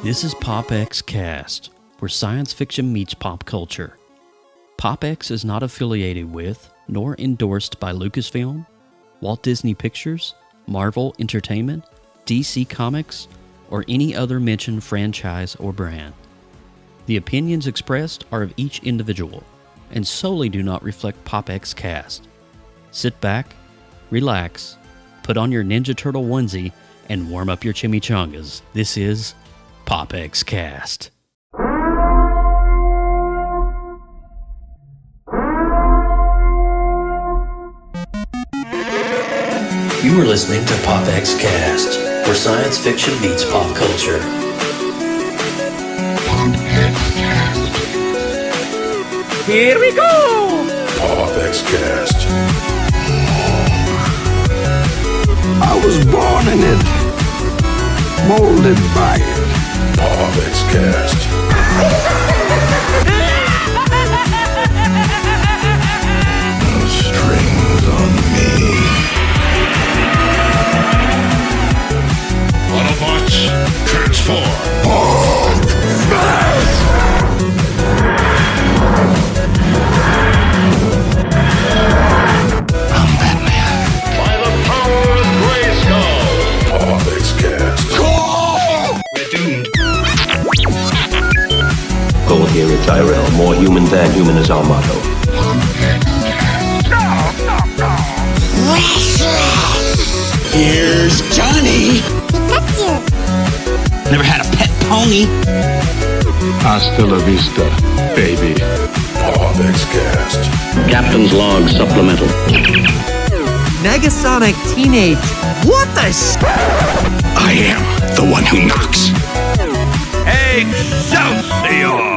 This is PopXcast, where science fiction meets pop culture. PopX is not affiliated with, nor endorsed by Lucasfilm, Walt Disney Pictures, Marvel Entertainment, DC Comics, or any other mentioned franchise or brand. The opinions expressed are of each individual, and solely do not reflect PopXcast. Sit back, relax, put on your Ninja Turtle onesie, and warm up your chimichangas. This is PopXcast. You are listening to PopXcast, where science fiction meets pop culture. PopXcast. Here we go! PopXcast. I was born in it, molded by it. PopXcast. No strings on me. Autobots, transform. Smash! I'm Batman. By the power of Grayskull. PopXcast. We're doomed. Goal here at Tyrell. More human than human is our motto. Here's Johnny. Never had a pet pony. Hasta la vista, baby. PopXcast. Captain's log supplemental. Negasonic Teenage. What the I am the one who knocks. Excelsior!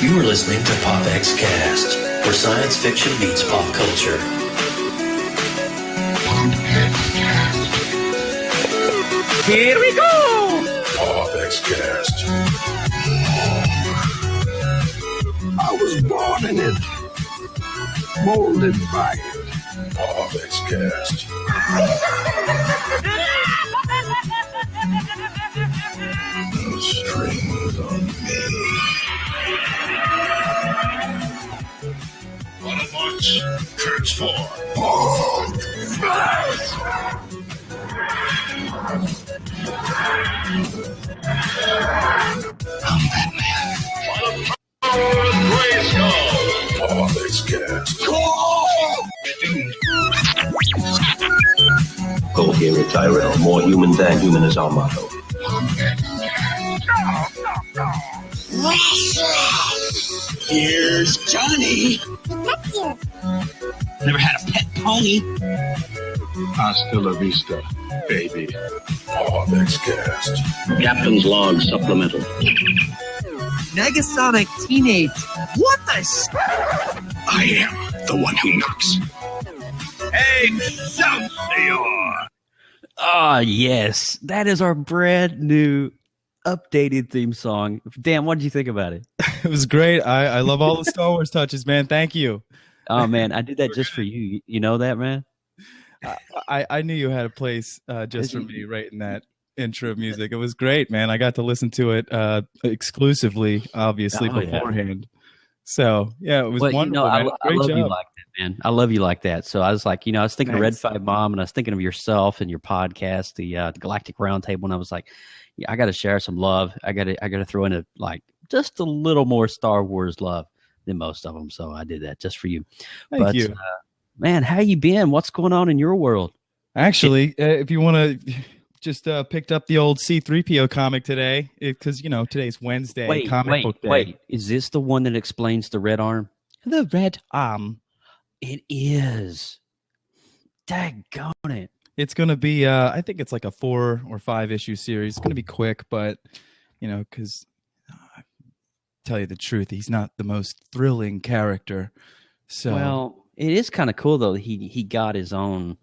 You are listening to PopXcast, where science fiction meets pop culture. Here we go! PopXcast. I was born in it, molded by it. PopXcast. No strings on me. Autobots, transform. Smash! I'm Batman. PopXcast. Goal here at Tyrell. More human than human is our motto. Here's Johnny. Never had a pet pony. Hasta la vista, baby. PopXcast. Captain's log supplemental. Negasonic Teenage. What the I am the one who knocks. Excelsior! Ah, yes. That is our brand new updated theme song. Dan, what did you think about it? It was great. I love all the Star Wars touches, man. Thank you. Oh, man, I did that just for you. You know that, man? I knew you had a place just for me right in that intro music. It was great, man. I got to listen to it exclusively, obviously, beforehand. Yeah. So, yeah, it was wonderful. You know, I love job. you like that, man. I love you like that. So I was like, I was thinking of Red 5 Mom, and I was thinking of yourself and your podcast, the Galactic Roundtable, and I was like, yeah, I got to share some love. I got to throw in just a little more Star Wars love than most of them. So I did that just for you. Thank you. Man, how you been? What's going on in your world? Actually, if you want to, just picked up the old C-3PO comic today because, today's Wednesday, comic book day. Wait, is this the one that explains the red arm? The red arm. It is. Daggone it. It's going to be, I think it's like a 4 or 5 issue series. It's going to be quick, but, because tell you the truth, he's not the most thrilling character. So, well, it is kind of cool though. He got his own.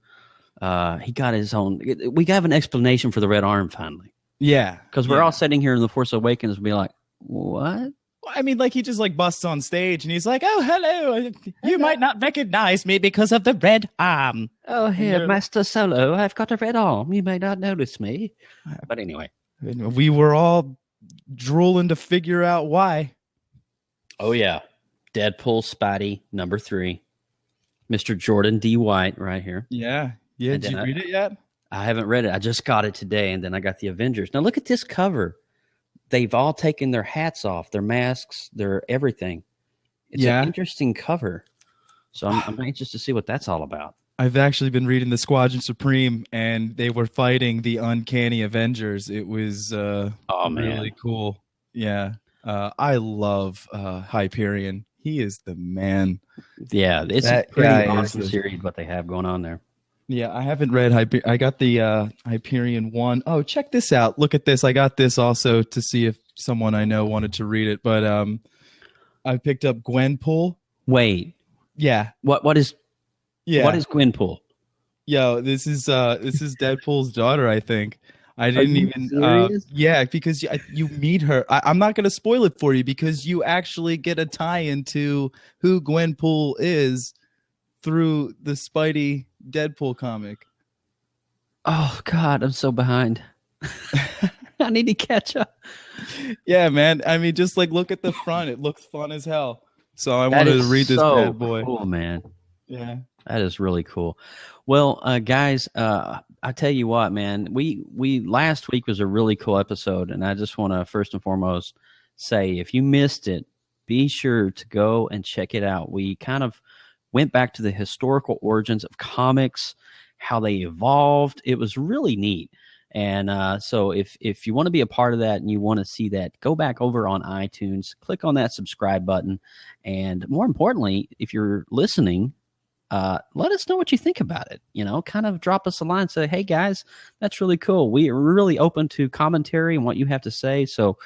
He got his own. We have an explanation for the red arm finally. Yeah, because we're all sitting here in the Force Awakens and be like, what? I mean, like he just like busts on stage and he's like, "Oh, hello. You might not recognize me because of the red arm." Oh, here, Master Solo, I've got a red arm. You may not notice me. But anyway. We were all drooling to figure out why. Oh, yeah. Deadpool Spidey, number 3. Mr. Jordan D. White right here. Yeah. Yeah. Did you read it yet? I haven't read it. I just got it today, and then I got the Avengers. Now, look at this cover. They've all taken their hats off, their masks, their everything. It's an interesting cover. So I'm anxious to see what that's all about. I've actually been reading the Squadron Supreme, and they were fighting the Uncanny Avengers. It was really cool. Yeah. I love Hyperion. He is the man. Yeah, it's a pretty awesome series what they have going on there. Yeah, I haven't read Hyperion. I got the Hyperion 1. Oh, check this out. Look at this. I got this also to see if someone I know wanted to read it. But I picked up Gwenpool. Wait. Yeah. What is Gwenpool? Yo, this is Deadpool's daughter, I think. I didn't even because you meet her. I'm not going to spoil it for you because you actually get a tie into who Gwenpool is through the Spidey Deadpool comic. Oh God, I'm so behind. I need to catch up. Yeah, man. I mean, just like look at the front. It looks fun as hell. So I wanted to read this bad boy. Cool, man. Yeah. That is really cool. Well, guys, I tell you what, man, we last week was a really cool episode, and I just want to first and foremost say, if you missed it, be sure to go and check it out. We kind of went back to the historical origins of comics, how they evolved. It was really neat. And so if you want to be a part of that and you want to see that, go back over on iTunes, click on that subscribe button, and more importantly, if you're listening, let us know what you think about it. You know, kind of drop us a line, say, hey guys, that's really cool. We are really open to commentary and what you have to say. So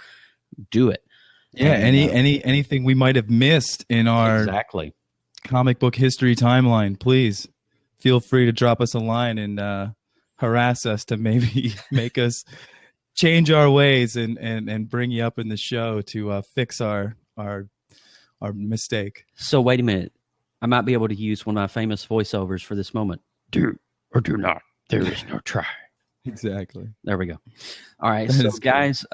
do it. Yeah. And, anything we might have missed in our comic book history timeline, please feel free to drop us a line and harass us to maybe make us change our ways and bring you up in the show to fix our mistake. So wait a minute. I might be able to use one of my famous voiceovers for this moment. Do or do not. There is no try. Exactly. There we go. All right. So, guys,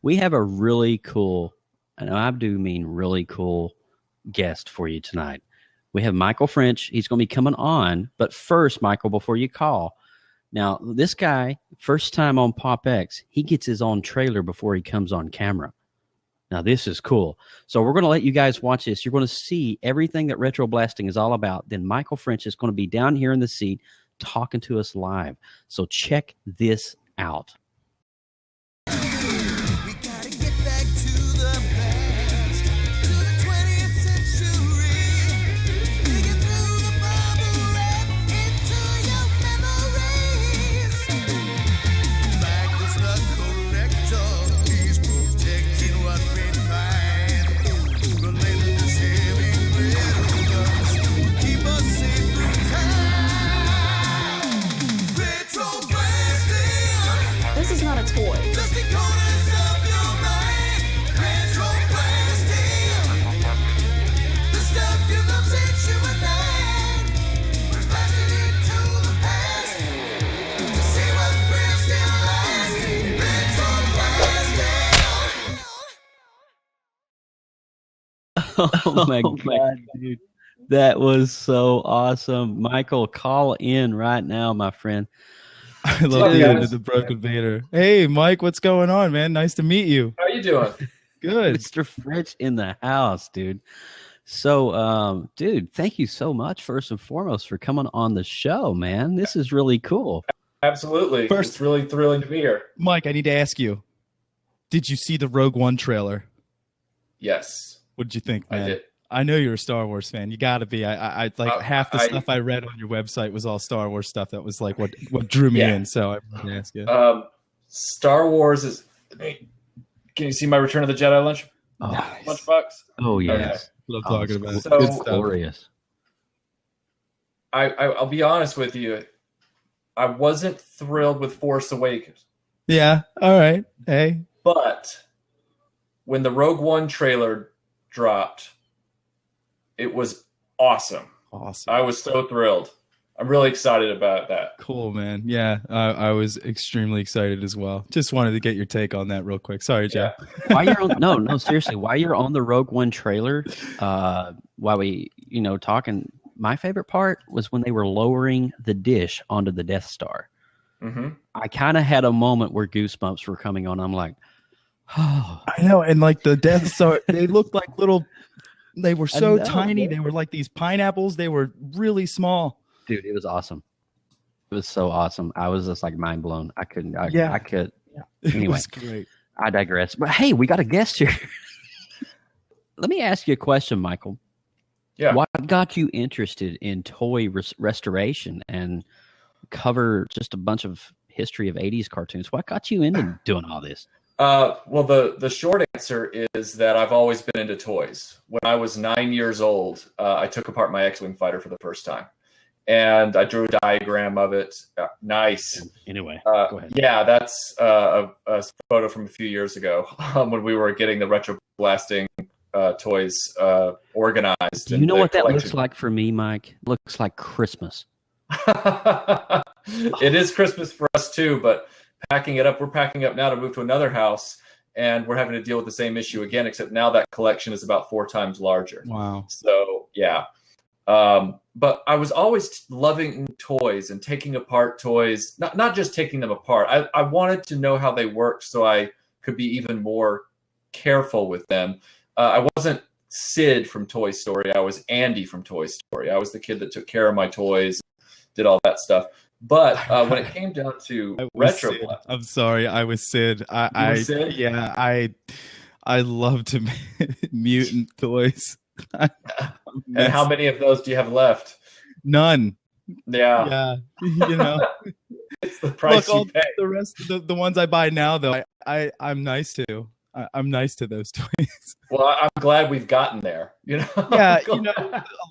we have a really cool, and I do mean really cool, guest for you tonight. We have Michael French. He's going to be coming on. But first, Michael, before you call, now, this guy, first time on PopX, he gets his own trailer before he comes on camera. Now, this is cool. So we're going to let you guys watch this. You're going to see everything that RetroBlasting is all about. Then Michael French is going to be down here in the seat talking to us live. So check this out. This is not a toy. Oh my God, dude. That was so awesome. Michael, call in right now, my friend. I love the end of the Broken Vader. Hey, Mike, what's going on, man? Nice to meet you. How you doing? Good. Mr. French in the house, dude. So, dude, thank you so much, first and foremost, for coming on the show, man. This is really cool. Absolutely. It's really thrilling to be here. Mike, I need to ask you, did you see the Rogue One trailer? Yes. What did you think, man? I did. I know you're a Star Wars fan. You got to be. I like half the stuff I read on your website was all Star Wars stuff. That was like what drew me in. So I wanted to ask you. Star Wars is. Can you see my Return of the Jedi lunchbox? Oh yes, love talking about it. So good stuff. Glorious. I'll be honest with you. I wasn't thrilled with Force Awakens. Yeah. All right. Hey. But when the Rogue One trailer dropped, it was awesome. Awesome. I was so thrilled. I'm really excited about that. Cool, man. Yeah, I was extremely excited as well. Just wanted to get your take on that real quick. Sorry, Jeff. While you're on, no, seriously, while you're on the Rogue One trailer, while we, talking, my favorite part was when they were lowering the dish onto the Death Star. Mm-hmm. I kind of had a moment where goosebumps were coming on. I'm like, oh. I know, and like the Death Star, they looked like little. They were so tiny. They were like these pineapples. They were really small. Dude, it was awesome. It was so awesome. I was just like mind blown. I couldn't. I could. Yeah. Anyway, It was great. I digress. But hey, we got a guest here. Let me ask you a question, Michael. Yeah. What got you interested in toy restoration and cover just a bunch of history of 80s cartoons? What got you into doing all this? Well, the short answer is that I've always been into toys. When I was 9 years old, I took apart my X-Wing fighter for the first time. And I drew a diagram of it. Nice. Anyway, go ahead. Yeah, that's a photo from a few years ago when we were getting the RetroBlasting toys organized. Do you know what that looks like for me, Mike? It looks like Christmas. It is Christmas for us too, but we're packing up now to move to another house, and we're having to deal with the same issue again, except now that collection is about 4 times larger. Wow. So, yeah. But I was always loving toys and taking apart toys, not just taking them apart. I wanted to know how they worked so I could be even more careful with them. I wasn't Sid from Toy Story. I was Andy from Toy Story. I was the kid that took care of my toys, did all that stuff. But when it came down to retro, I'm sorry, I was Sid. Sid? Yeah, I love to mutant toys. And how many of those do you have left? None. Yeah. It's the price you pay. The rest of the ones I buy now, though, I'm nice to. I'm nice to those toys. Well, I'm glad we've gotten there. Yeah, a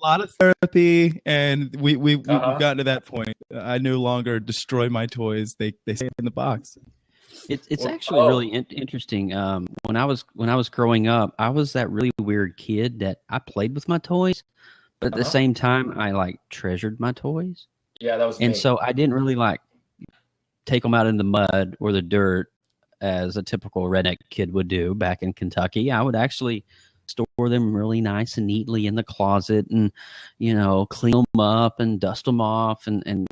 lot of therapy, and we've gotten to that point. I no longer destroy my toys; they stay in the box. It's actually really interesting. When I was growing up, I was that really weird kid that I played with my toys, but at the same time, I treasured my toys. Yeah, that was me. And so I didn't really take them out in the mud or the dirt as a typical redneck kid would do back in Kentucky. I would actually store them really nice and neatly in the closet, and clean them up and dust them off, and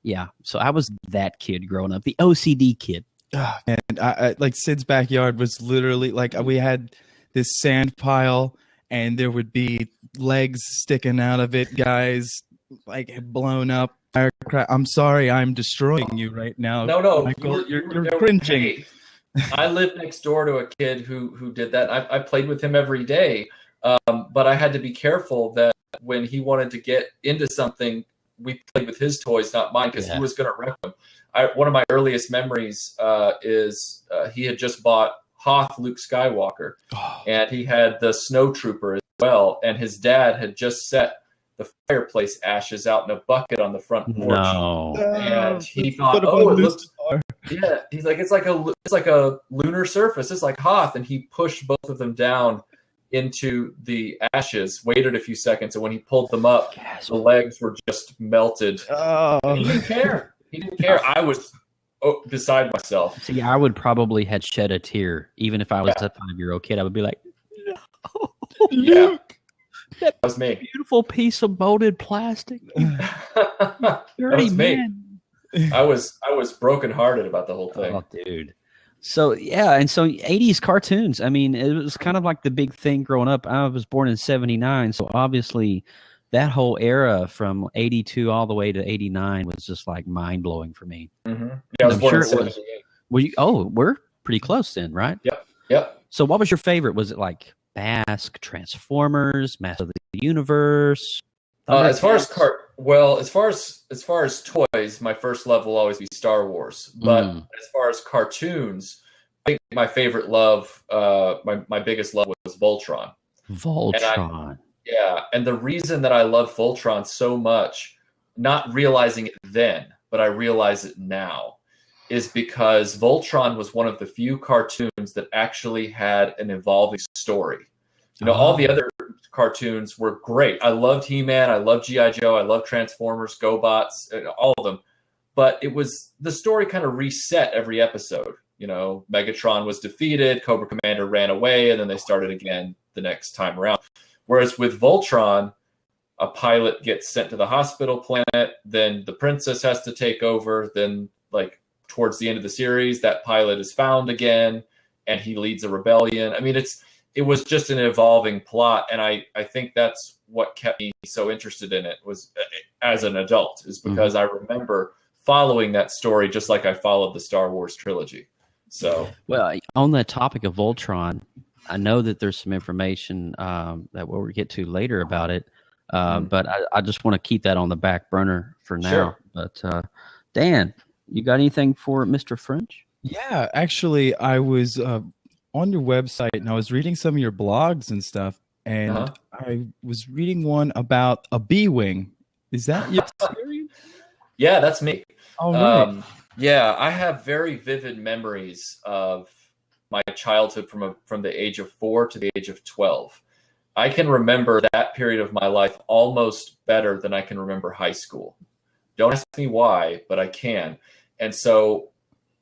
yeah. So I was that kid growing up, the OCD kid. And I Sid's backyard was literally we had this sand pile, and there would be legs sticking out of it, guys, blown up. I'm sorry, I'm destroying you right now. No, Michael, you're cringing. Hey, I lived next door to a kid who did that. I played with him every day, but I had to be careful that when he wanted to get into something, we played with his toys, not mine, because he was going to wreck them. One of my earliest memories is he had just bought Hoth Luke Skywalker, and he had the Snow Trooper as well, and his dad had just set the fireplace ashes out in a bucket on the front porch. No. And he thought, it looks. Yeah, he's like, it's like a lunar surface. It's like Hoth, and he pushed both of them down into the ashes. Waited a few seconds, and when he pulled them up, the legs were just melted. And he didn't care. He didn't care. I was beside myself. See, I would probably had shed a tear, even if I was a 5-year-old kid. I would be like, no, Luke. That was me. Beautiful piece of molded plastic. Dirty man. I was brokenhearted about the whole thing. Oh, dude. So and so 80s cartoons. I mean, it was kind of like the big thing growing up. I was born in 79, so obviously that whole era from 82 all the way to 89 was just mind blowing for me. Mm-hmm. Yeah, I was born in 78. We're pretty close then, right? Yep. So what was your favorite? Was it Bask, Transformers, Master of the Universe? As far as toys, my first love will always be Star Wars. But as far as cartoons, I think my favorite love, my biggest love was Voltron. Voltron. And the reason that I love Voltron so much, not realizing it then, but I realize it now, is because Voltron was one of the few cartoons that actually had an evolving story. You know, all the other cartoons were great. I loved He-Man, I loved G.I. Joe, I loved Transformers, GoBots, all of them. But it was, the story kind of reset every episode. You know, Megatron was defeated, Cobra Commander ran away, and then they started again the next time around. Whereas with Voltron, a pilot gets sent to the hospital planet, then the princess has to take over, then like towards the end of the series, that pilot is found again, and he leads a rebellion. I mean, it was just an evolving plot, and I think that's what kept me so interested in it was as an adult, is because I remember following that story just like I followed the Star Wars trilogy. So, well, on that topic of Voltron, I know that there's some information that we'll get to later about it, but I just want to keep that on the back burner for now. Sure. But Dan, you got anything for Mr. French? Yeah, actually, I was on your website and I was reading some of your blogs and stuff, and I was reading one about a B-wing. Is that your experience? Yeah, that's me. Oh, right. Yeah, I have very vivid memories of my childhood from the age of 4 to the age of 12. I can remember that period of my life almost better than I can remember high school. Don't ask me why, but I can. And so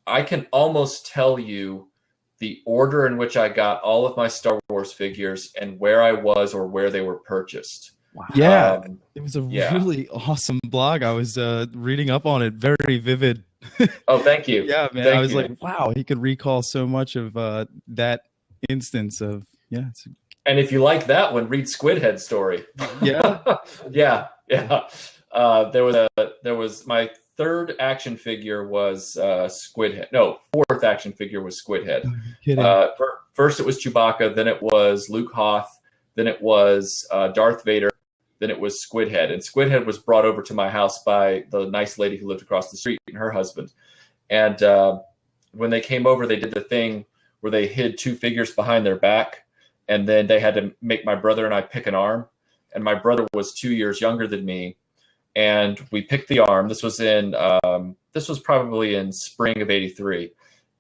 I can almost tell you the order in which I got all of my Star Wars figures and where I was or where they were purchased. Wow. Yeah, it was a really awesome blog. I was reading up on it. Very vivid. Oh, thank you. Yeah, man. I was like, wow, he could recall so much of that instance of, yeah. And if you like that one, read Squidhead's story. Yeah. yeah. There was my third action figure was Squidhead. No, fourth action figure was Squidhead. First it was Chewbacca, then it was Luke Hoth, then it was Darth Vader, then it was Squidhead. And Squidhead was brought over to my house by the nice lady who lived across the street and her husband. And when they came over, they did the thing where they hid two figures behind their back, and then they had to make my brother and I pick an arm. And my brother was 2 years younger than me. And we picked the arm. This was probably in spring of '83.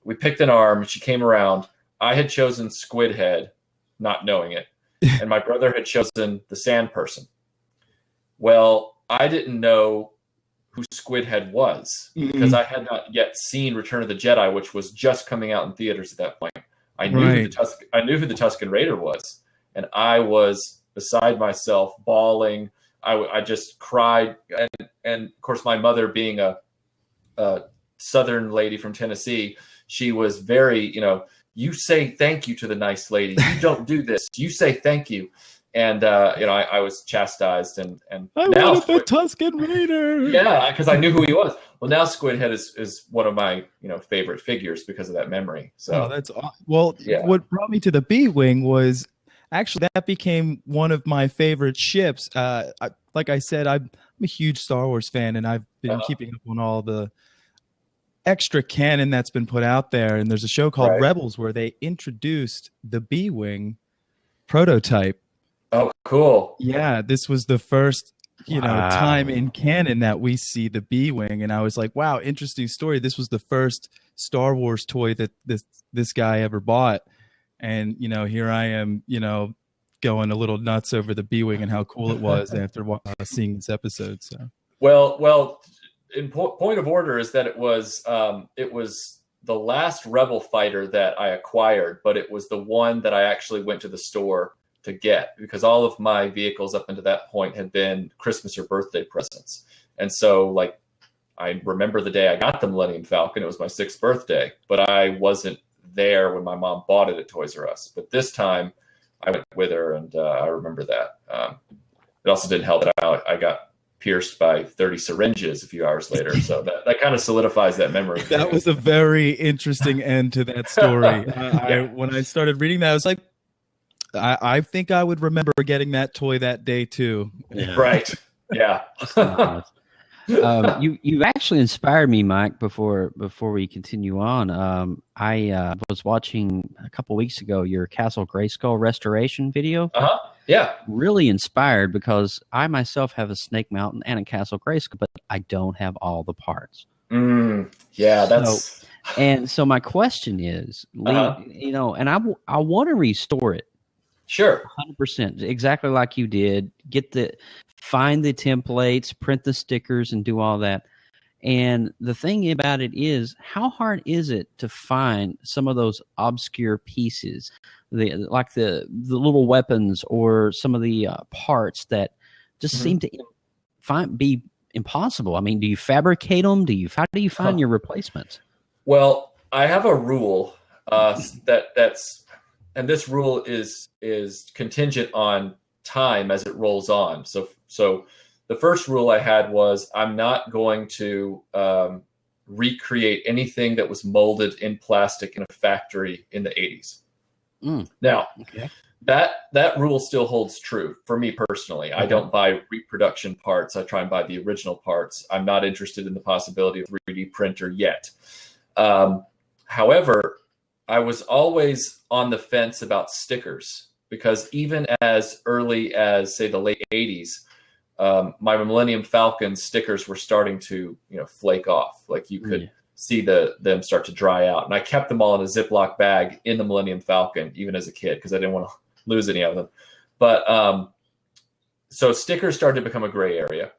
We picked an arm. She came around. I had chosen Squidhead, not knowing it. And my brother had chosen the Sand Person. Well, I didn't know who Squidhead was because I had not yet seen Return of the Jedi, which was just coming out in theaters at that point. I knew who the Tusken Raider was, and I was beside myself, bawling. I just cried, and of course, my mother, being a Southern lady from Tennessee, she was very, you say thank you to the nice lady. You don't do this. You say thank you. And, I was chastised. And I now wanted the Tusken Raider. Yeah, because I knew who he was. Well, now Squidhead is one of my, favorite figures because of that memory. So that's awesome. Well, what brought me to the B-Wing was actually that became one of my favorite ships. Like I said, I'm a huge Star Wars fan, and I've been keeping up on all the extra canon that's been put out there. And there's a show called Rebels where they introduced the B-Wing prototype. Oh, cool. Yeah, this was the first, time in canon that we see the B-Wing. And I was like, wow, interesting story. This was the first Star Wars toy that this guy ever bought. And, here I am, going a little nuts over the B-Wing and how cool it was after seeing this episode. So, well, in point of order is that it was the last Rebel fighter that I acquired, but it was the one that I actually went to the store to get, because all of my vehicles up until that point had been Christmas or birthday presents. And so, I remember the day I got the Millennium Falcon. It was my 6th birthday, but I wasn't there when my mom bought it at Toys R Us. But this time I went with her, and I remember that. It also didn't help that I got pierced by 30 syringes a few hours later. So that kind of solidifies that memory. That was a very interesting end to that story. When I started reading that, I was like, I think I would remember getting that toy that day too. Yeah. Right. Yeah. You've actually inspired me, Mike. Before we continue on, I was watching a couple weeks ago your Castle Grayskull restoration video. Yeah. Really inspired because I myself have a Snake Mountain and a Castle Grayskull, but I don't have all the parts. Yeah, that's And so my question is, you know, and I want to restore it. sure. 100%, exactly like you did. Find the templates, print the stickers, and do all that. And the thing about it is, how hard is it to find some of those obscure pieces, like the little weapons or some of the parts that just seem to be impossible? I mean, do you fabricate them? How do you find your replacements? Well, I have a rule that's, and this rule is contingent on time as it rolls on. So the first rule I had was I'm not going to recreate anything that was molded in plastic in a factory in the 80s. Now, that rule still holds true for me personally. I don't buy reproduction parts. I try and buy the original parts. I'm not interested in the possibility of 3D printer yet. However, I was always on the fence about stickers because even as early as, say, the late 80s, my Millennium Falcon stickers were starting to, flake off. Like you could see them start to dry out. And I kept them all in a Ziploc bag in the Millennium Falcon, even as a kid, because I didn't want to lose any of them. But so stickers started to become a gray area.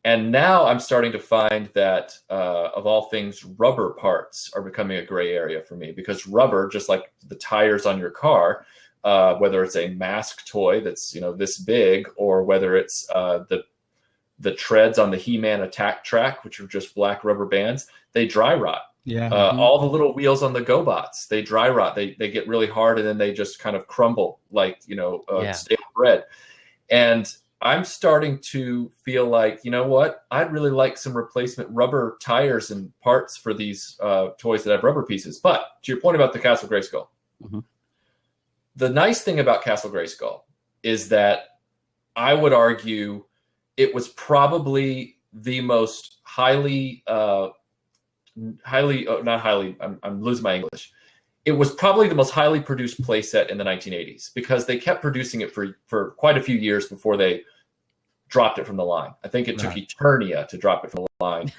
And now I'm starting to find that, of all things, rubber parts are becoming a gray area for me, because rubber, just like the tires on your car, whether it's a mask toy that's this big, or whether it's the treads on the He-Man attack track, which are just black rubber bands, they dry rot. Yeah. All the little wheels on the GoBots, they dry rot. They get really hard, and then they just kind of crumble like stale bread. And I'm starting to feel like, you know what? I'd really like some replacement rubber tires and parts for these toys that have rubber pieces. But to your point about the Castle Grayskull, the nice thing about Castle Grayskull is that I would argue it was probably the most I'm losing my English. It was probably the most highly produced playset in the 1980s, because they kept producing it for quite a few years before they dropped it from the line. I think it took Eternia to drop it from the line.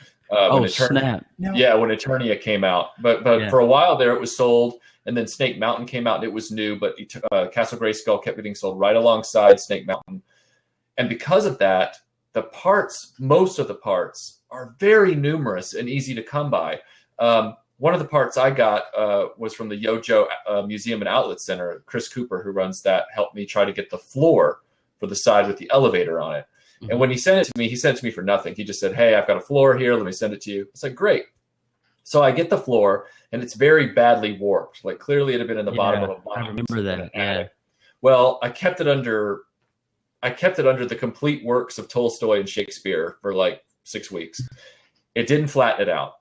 Snap. Yeah, when Eternia came out. But for a while there, it was sold, and then Snake Mountain came out, and it was new, but Castle Grayskull kept getting sold right alongside Snake Mountain. And because of that, most of the parts are very numerous and easy to come by. One of the parts I got was from the Yojo Museum and Outlet Center. Chris Cooper, who runs that, helped me try to get the floor for the side with the elevator on it. And when he sent it to me for nothing. He just said, "Hey, I've got a floor here. Let me send it to you." It's like, great. So I get the floor, and it's very badly warped. Like clearly it had been in the bottom of a box. I remember that. Yeah. Well, I kept it under the complete works of Tolstoy and Shakespeare for like 6 weeks. It didn't flatten it out.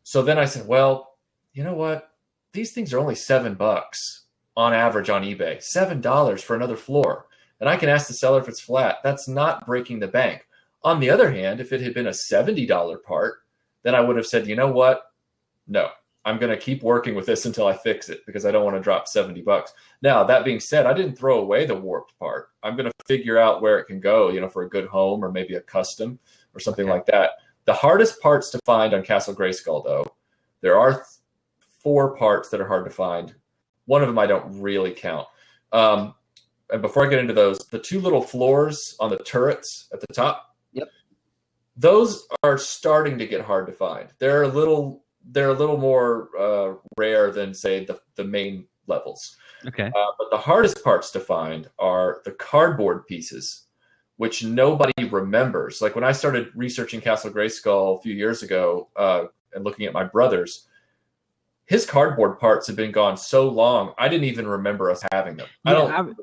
So then I said, well, you know what? These things are only $7 on average on eBay. $7 for another floor. And I can ask the seller if it's flat. That's not breaking the bank. On the other hand, if it had been a $70 part, then I would have said, you know what? No, I'm going to keep working with this until I fix it, because I don't want to drop $70. Now, that being said, I didn't throw away the warped part. I'm going to figure out where it can go, for a good home or maybe a custom or something like that. The hardest parts to find on Castle Grayskull, though, there are 4 parts that are hard to find. One of them I don't really count. And before I get into those, the 2 little floors on the turrets at the top, those are starting to get hard to find. They're a little more rare than, say, the main levels. Okay. But the hardest parts to find are the cardboard pieces, which nobody remembers. Like when I started researching Castle Grayskull a few years ago and looking at my brother's, his cardboard parts have been gone so long, I didn't even remember us having them.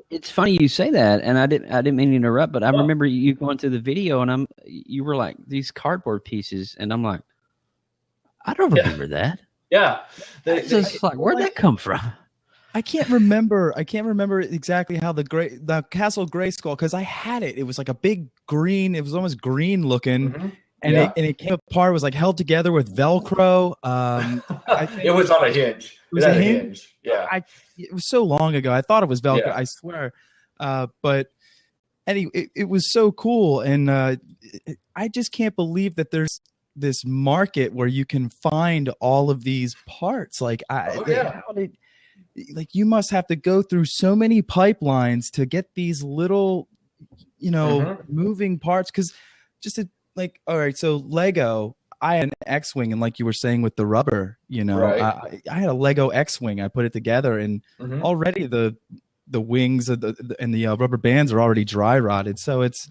It's funny you say that, and I didn't mean to interrupt, but I remember you going through the video, and you were like, these cardboard pieces, and I'm like, I don't remember that. Yeah. It's like, where'd that come from? I can't remember exactly how the Castle Grayskull, because I had it. It was like a big green. It was almost green looking, and it came apart. It was like held together with Velcro. I think it was on a hinge. It was a hinge. Yeah. It was so long ago. I thought it was Velcro. Yeah. I swear. But anyway, it was so cool, and I just can't believe that there's this market where you can find all of these parts. Like like you must have to go through so many pipelines to get these little, moving parts. Because all right, so Lego, I had an X-Wing, and like you were saying with the rubber, I had a Lego X-Wing. I put it together, and already the wings and the rubber bands are already dry rotted. So it's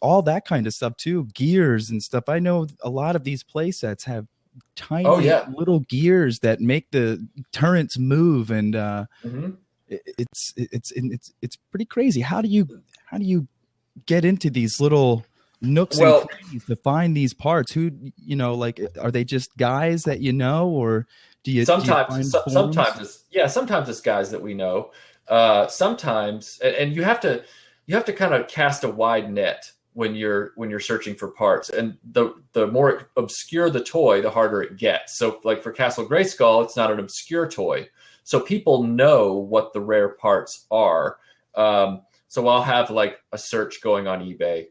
all that kind of stuff too, gears and stuff. I know a lot of these play sets have tiny little gears that make the turrets move, and it's pretty crazy. How do you get into these little nooks and crannies to find these parts? Who, are they just guys that or do you sometimes it's guys that we know. Sometimes, and you have to kind of cast a wide net when you're searching for parts, and the more obscure the toy, the harder it gets. So like for Castle Grayskull, it's not an obscure toy, so people know what the rare parts are. So I'll have like a search going on eBay,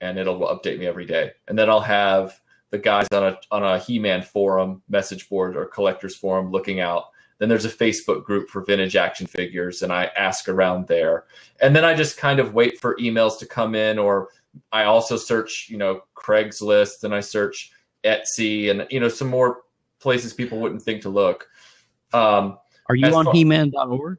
and it'll update me every day. And then I'll have the guys on a He-Man forum, message board, or collectors forum looking out. Then there's a Facebook group for vintage action figures, and I ask around there. And then I just kind of wait for emails to come in, or I also search, Craigslist, and I search Etsy, and, some more places people wouldn't think to look. Are you on He-Man.org?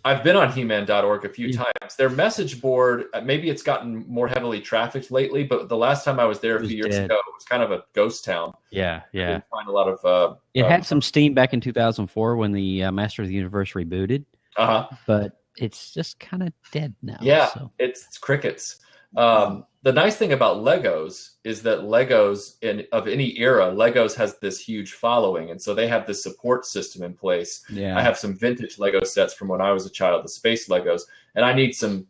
I've been on He-Man.org a few times. Their message board, maybe it's gotten more heavily trafficked lately, but the last time I was there a few years ago, it was kind of a ghost town. Yeah. I didn't find a lot of... it had some steam back in 2004 when the Master of the Universe rebooted, but it's just kind of dead now. Yeah, so. It's crickets. The nice thing about Legos is that Legos of any era, Legos has this huge following. And so they have this support system in place. Yeah. I have some vintage Lego sets from when I was a child, the space Legos, and I need some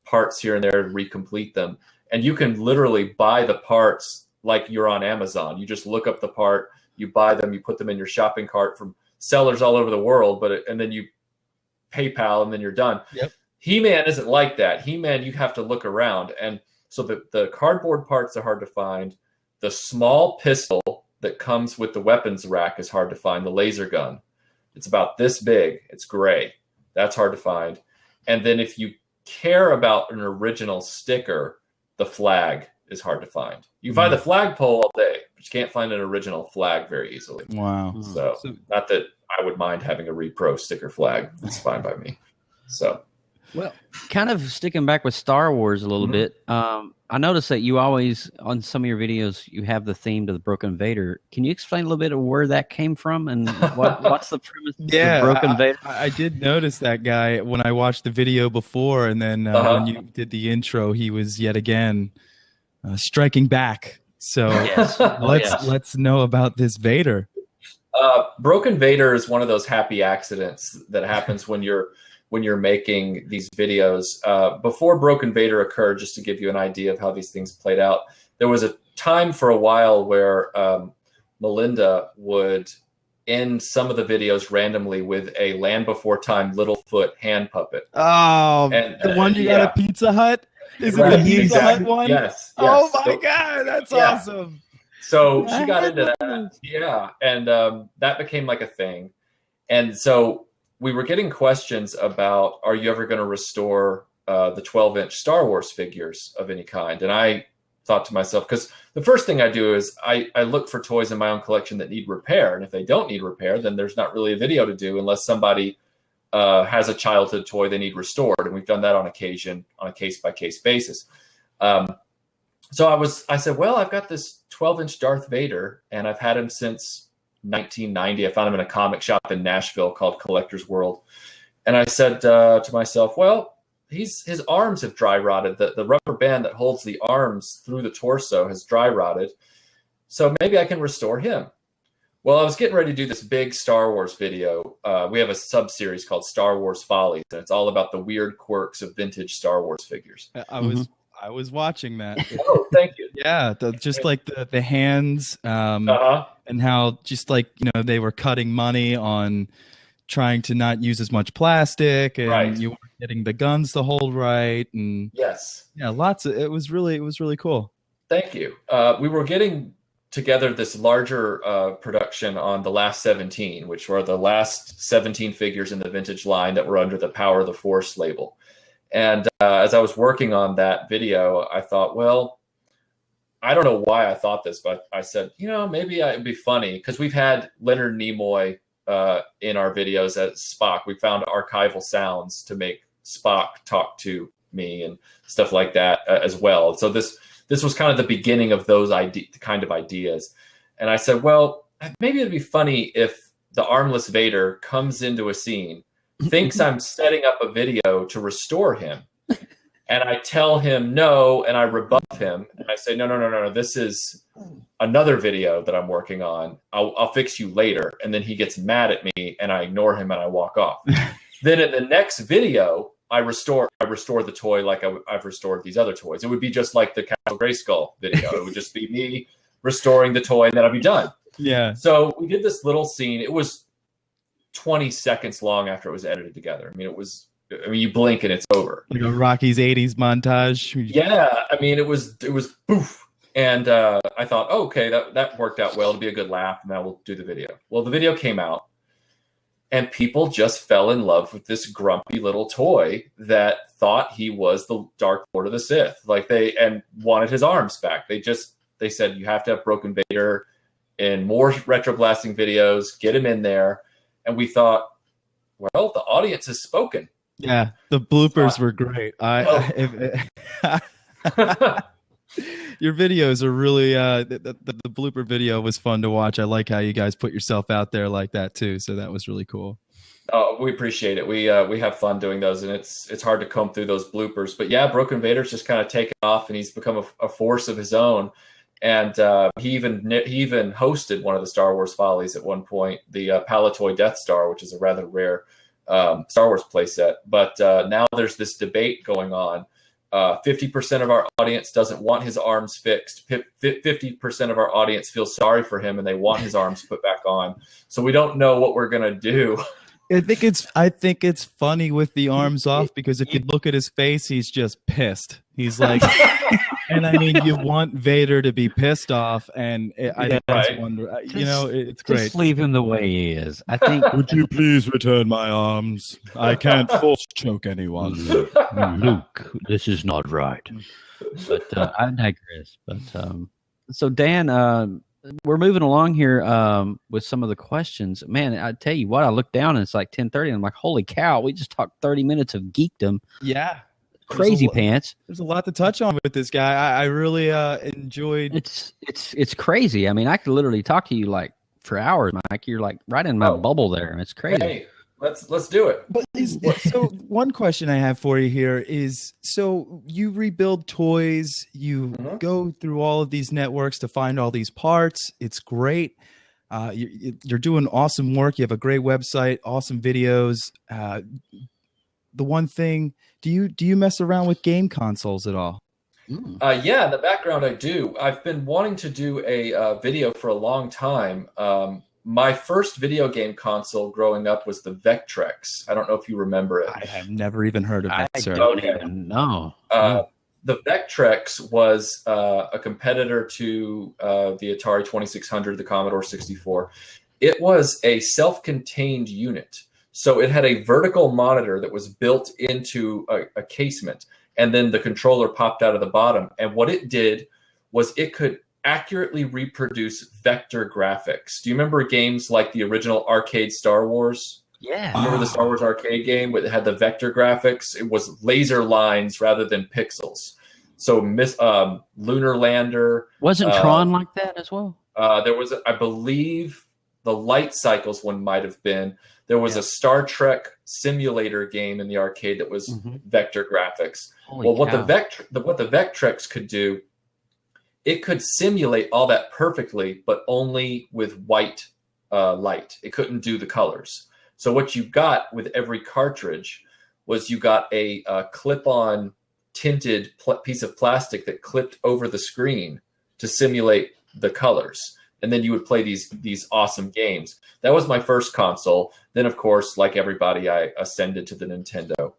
parts here and there to recomplete them. And you can literally buy the parts like you're on Amazon. You just look up the part, you buy them, you put them in your shopping cart from sellers all over the world, and then you PayPal, and then you're done. Yep. He-Man isn't like that. He-Man, you have to look around. And so the cardboard parts are hard to find. The small pistol that comes with the weapons rack is hard to find. The laser gun. It's about this big. It's gray. That's hard to find. And then if you care about an original sticker, the flag is hard to find. You can find the flagpole all day, but you can't find an original flag very easily. Wow. So not that I would mind having a repro sticker flag. It's fine by me. So. Well, kind of sticking back with Star Wars a little bit, I noticed that you always, on some of your videos, you have the theme to the Broken Vader. Can you explain a little bit of where that came from and what's the premise of the Broken Vader? I did notice that guy when I watched the video before, and then when you did the intro, he was yet again striking back. So let's know about this Vader. Broken Vader is one of those happy accidents that happens when you're making these videos. Before Broken Vader occurred, just to give you an idea of how these things played out, there was a time for a while where Melinda would end some of the videos randomly with a Land Before Time Littlefoot hand puppet. Oh, and, the one you got at Pizza Hut? Is it the Pizza Hut one? Yes. Oh my God, that's awesome. So she got into that. Yeah. And that became like a thing. And so we were getting questions about, are you ever going to restore the 12-inch Star Wars figures of any kind? And I thought to myself, because the first thing I do is I look for toys in my own collection that need repair. And if they don't need repair, then there's not really a video to do unless somebody has a childhood toy they need restored. And we've done that on occasion on a case-by-case basis. So I said, well, I've got this 12-inch Darth Vader, and I've had him since 1990. I found him in a comic shop in Nashville called Collector's World. And I said to myself, well, his arms have dry rotted. The rubber band that holds the arms through the torso has dry rotted. So maybe I can restore him. Well, I was getting ready to do this big Star Wars video. We have a sub-series called Star Wars Follies, and it's all about the weird quirks of vintage Star Wars figures. I was watching that. Oh, thank you. Yeah, like the hands, and how just like, they were cutting money on trying to not use as much plastic, and you weren't getting the guns to hold right, and yes, yeah, it was really cool. Thank you. We were getting together this larger production on the last 17, which were the last 17 figures in the vintage line that were under the Power of the Force label. And as I was working on that video, I thought, well, I don't know why I thought this, but I said, maybe it'd be funny because we've had Leonard Nimoy in our videos as Spock. We found archival sounds to make Spock talk to me and stuff like that as well. So this was kind of the beginning of those kind of ideas. And I said, well, maybe it'd be funny if the armless Vader comes into a scene, thinks I'm setting up a video to restore him. And I tell him no, and I rebuff him. And I say, no, this is another video that I'm working on. I'll fix you later. And then he gets mad at me, and I ignore him, and I walk off. Then in the next video, I restore the toy like I've restored these other toys. It would be just like the Castle Grayskull video. It would just be me restoring the toy, and then I'll be done. Yeah. So we did this little scene. It was 20 seconds long after it was edited together. I mean, you blink and it's over. Like a Rocky's 80s montage. Yeah, I mean, it was poof. And I thought, okay, that worked out well. It'll be a good laugh, and then we'll do the video. Well, the video came out, and people just fell in love with this grumpy little toy that thought he was the Dark Lord of the Sith. And wanted his arms back. They said, you have to have Broken Vader in more RetroBlasting videos, get him in there. And we thought, well, the audience has spoken. Yeah, the bloopers were great. Your videos are really the blooper video was fun to watch. I like how you guys put yourself out there like that too. So that was really cool. Oh, we appreciate it. We have fun doing those, and it's hard to comb through those bloopers. But yeah, Broken Vader's just kind of taken off, and he's become a force of his own. And he even hosted one of the Star Wars Follies at one point, the Palatoy Death Star, which is a rather rare Star Wars playset. But now there's this debate going on. 50% of our audience doesn't want his arms fixed. 50% of our audience feels sorry for him and they want his arms put back on. So we don't know what we're gonna do. I think it's funny with the arms off, because if you look at his face, he's just pissed. He's like, and I mean, you want Vader to be pissed off, and I just wonder, it's great. Just leave him the way he is. I think. Would you please return my arms? I can't force choke anyone. Luke, this is not right. But I digress. But so Dan, we're moving along here with some of the questions. Man, I tell you what, I look down and it's like 10:30, and I'm like, holy cow, we just talked 30 minutes of geekdom. Yeah. Crazy pants. There's a lot to touch on with this guy. I really enjoyed. It's crazy. I mean, I could literally talk to you like for hours, Mike. You're like right in my bubble there, and it's crazy. Hey, let's do it. But so one question I have for you here is: so you rebuild toys, you go through all of these networks to find all these parts. It's great. You're doing awesome work. You have a great website, awesome videos. The one thing, do you mess around with game consoles at all? Yeah, in the background I do. I've been wanting to do a video for a long time. My first video game console growing up was the Vectrex. I don't know if you remember it. I have never even heard of that, sir. Don't even know. The Vectrex was a competitor to the Atari 2600, the Commodore 64. It was a self-contained unit. So it had a vertical monitor that was built into a casement, and then the controller popped out of the bottom. And what it did was it could accurately reproduce vector graphics. Do you remember games like the original arcade Star Wars? Yeah. Remember the Star Wars arcade game that had the vector graphics? It was laser lines rather than pixels. So Lunar Lander. Wasn't Tron like that as well? There was, I believe, the Light Cycles one might have been. There was a Star Trek simulator game in the arcade that was vector graphics. Holy cow. What the Vectrex could do, it could simulate all that perfectly, but only with white light. It couldn't do the colors. So what you got with every cartridge was you got a clip-on tinted piece of plastic that clipped over the screen to simulate the colors. And then you would play these awesome games. That was my first console. Then, of course, like everybody, I ascended to the Nintendo.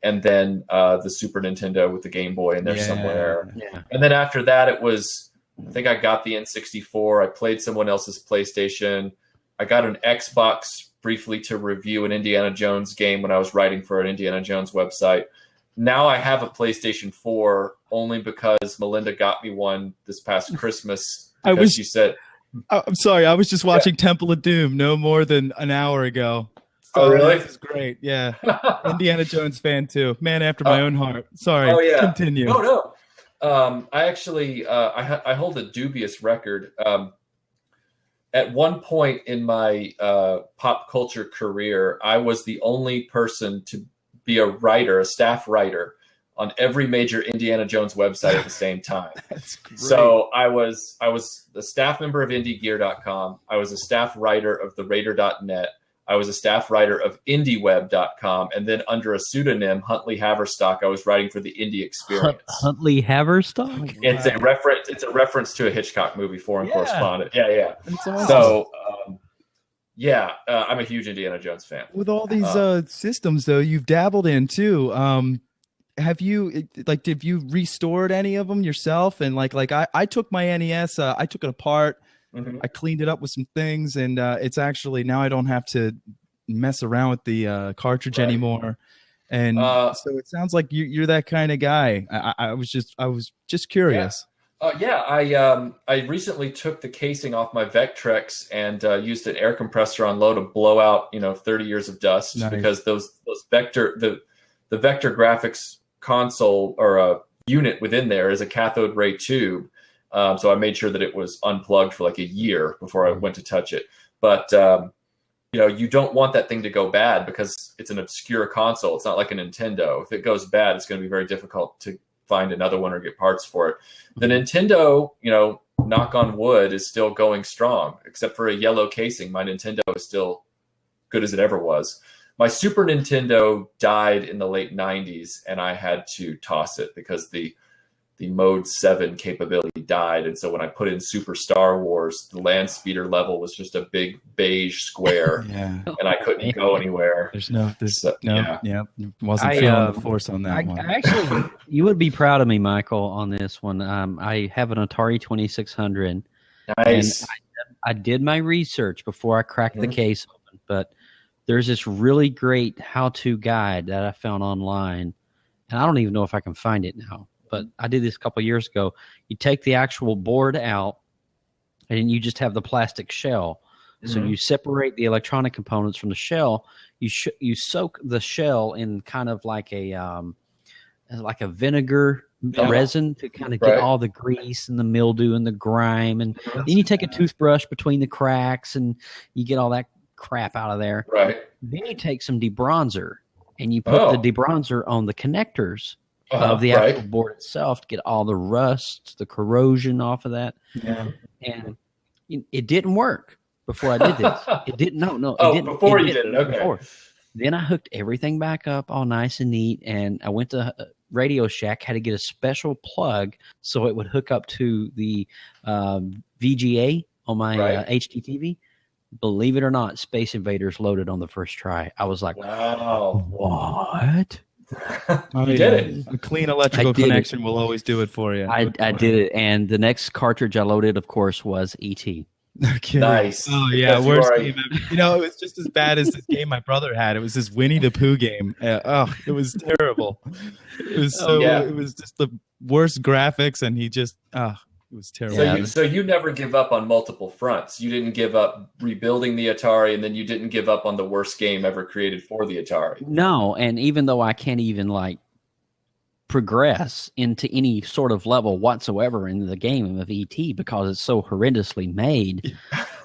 and then the Super Nintendo with the Game Boy in there somewhere. Yeah. And then after that, it was, I think I got the N64. I played someone else's PlayStation. I got an Xbox briefly to review an Indiana Jones game when I was writing for an Indiana Jones website. Now I have a PlayStation 4 only because Melinda got me one this past Christmas. Because she said, I'm sorry, I was just watching Temple of Doom no more than an hour ago. So oh, really? This is great. Yeah. Indiana Jones fan too. Man after my own heart. Sorry. Oh, yeah. Continue. No. I actually, I hold a dubious record. At one point in my pop culture career, I was the only person to be a staff writer on every major Indiana Jones website at the same time. That's great. So I was the staff member of IndieGear.com. I was a staff writer of TheRaider.net. I was a staff writer of IndieWeb.com, and then under a pseudonym, Huntley Haverstock, I was writing for the Indie Experience. Huntley Haverstock? It's a reference. It's a reference to a Hitchcock movie, Foreign Correspondent. Yeah. That's awesome. So, I'm a huge Indiana Jones fan. With all these systems, though, you've dabbled in too. Have you did you restored any of them yourself? And I took my NES, I took it apart. Mm-hmm. I cleaned it up with some things, and it's actually now I don't have to mess around with the cartridge anymore. And so it sounds like you're that kind of guy. I was just curious. I recently took the casing off my Vectrex and used an air compressor on low to blow out 30 years of dust. Nice. Because those the vector graphics console or unit within there is a cathode ray tube. So I made sure that it was unplugged for like a year before I went to touch it. But, you don't want that thing to go bad because it's an obscure console. It's not like a Nintendo. If it goes bad, it's going to be very difficult to find another one or get parts for it. The Nintendo, knock on wood, is still going strong, except for a yellow casing. My Nintendo is still good as it ever was. My Super Nintendo died in the late 90s, and I had to toss it because the Mode 7 capability died. And so when I put in Super Star Wars, the land speeder level was just a big beige square, and I couldn't go anywhere. Wasn't I, feeling the force on that one. I actually, you would be proud of me, Michael, on this one. I have an Atari 2600. Nice. And I did my research before I cracked the case open, but there's this really great how-to guide that I found online, and I don't even know if I can find it now. But I did this a couple of years ago. You take the actual board out, and you just have the plastic shell. Mm-hmm. So you separate the electronic components from the shell. You soak the shell in kind of like a vinegar resin to kind of get all the grease and the mildew and the grime. And then you take a toothbrush between the cracks, and you get all that crap out of there. Right. Then you take some debronzer, and you put the debronzer on the connectors of the actual board itself to get all the rust, the corrosion off of that. Yeah. And it didn't work before I did this. It didn't. No. Oh, it didn't, before you did it. Okay. Before. Then I hooked everything back up all nice and neat, and I went to Radio Shack, had to get a special plug so it would hook up to the VGA on my HDTV. Believe it or not, Space Invaders loaded on the first try. I was like, wow. What? You did it. A clean electrical connection will always do it for you. I did it, and the next cartridge I loaded, of course, was E.T. Okay. Nice. Oh yeah, worst game ever. It was just as bad as this game my brother had. It was this Winnie the Pooh game. It was terrible. It was It was just the worst graphics, and he just it was terrible. So you never give up on multiple fronts. You didn't give up rebuilding the Atari, and then you didn't give up on the worst game ever created for the Atari. No, and even though I can't even progress into any sort of level whatsoever in the game of ET because it's so horrendously made.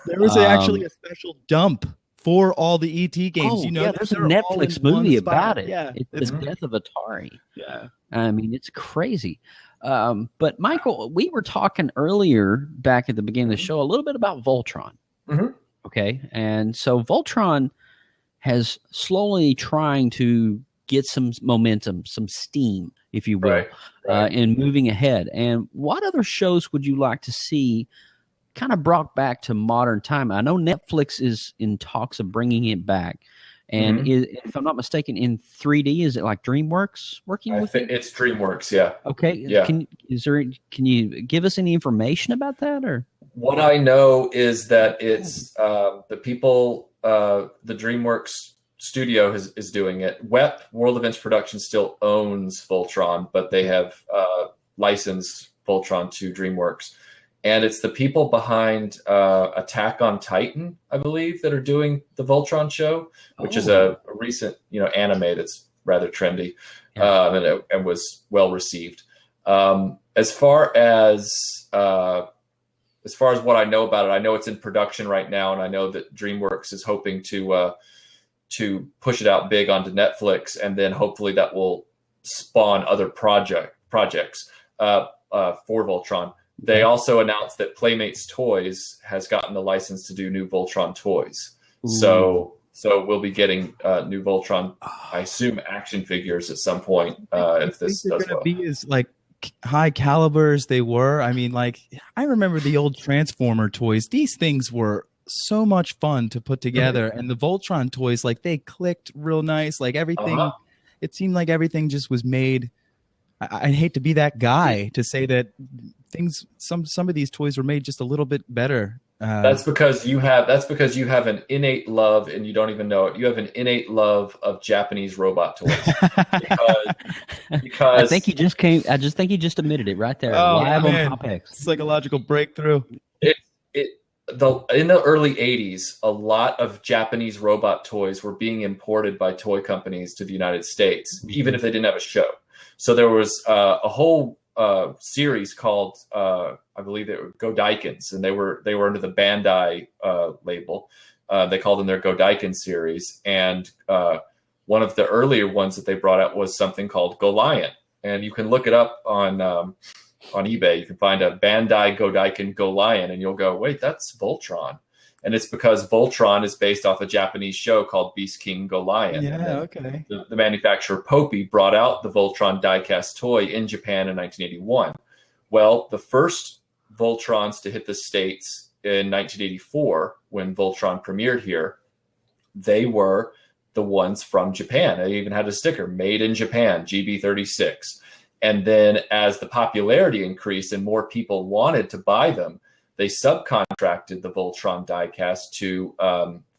There was actually a special dump for all the ET games. There's a Netflix movie about it. Yeah, it's the death of Atari. Yeah, I mean, it's crazy. But Michael, we were talking earlier back at the beginning of the show a little bit about Voltron. Mm-hmm. Okay. And so Voltron has slowly trying to get some momentum, some steam, if you will, in moving ahead. And what other shows would you like to see kind of brought back to modern time? I know Netflix is in talks of bringing it back. And Mhm. if I'm not mistaken, in 3D, is it like DreamWorks working I with think it? it's DreamWorks. Yeah. Okay, Yeah. can you give us any information about that, or? What I know is that it's the people, the DreamWorks studio is doing it. World Events Production still owns Voltron, but they have licensed Voltron to DreamWorks. And it's the people behind Attack on Titan, I believe, that are doing the Voltron show, which is a recent, anime that's rather trendy, and was well received. As far as what I know about it, I know it's in production right now, and I know that DreamWorks is hoping to push it out big onto Netflix, and then hopefully that will spawn other projects for Voltron. They also announced that Playmates Toys has gotten the license to do new Voltron toys. So we'll be getting new Voltron, I assume, action figures at some point if this does well. Be as like high caliber as they were. I mean, like, I remember the old Transformer toys. These things were so much fun to put together, and the Voltron toys, like, they clicked real nice. Like everything, it seemed like everything just was made. I'd hate to be that guy to say that things, some of these toys were made just a little bit better. That's because you have an innate love, and you don't even know it. You have an innate love of Japanese robot toys. because I think he just came. I just think he just admitted it right there, live on PopX. Psychological breakthrough. In the early 80s, a lot of Japanese robot toys were being imported by toy companies to the United States, even if they didn't have a show. So there was a whole series called, I believe they were Godaikins, and they were under the Bandai label. They called them their Godaikin series, and one of the earlier ones that they brought out was something called Golion, and you can look it up on eBay. You can find a Bandai Godaikin Golion, and you'll go, wait, that's Voltron. And it's because Voltron is based off a Japanese show called Beast King Golion. Yeah, okay. The manufacturer Popey brought out the Voltron diecast toy in Japan in 1981. Well, the first Voltrons to hit the States in 1984, when Voltron premiered here, they were the ones from Japan. They even had a sticker, made in Japan, GB36. And then as the popularity increased and more people wanted to buy them, they subcontracted the Voltron diecast to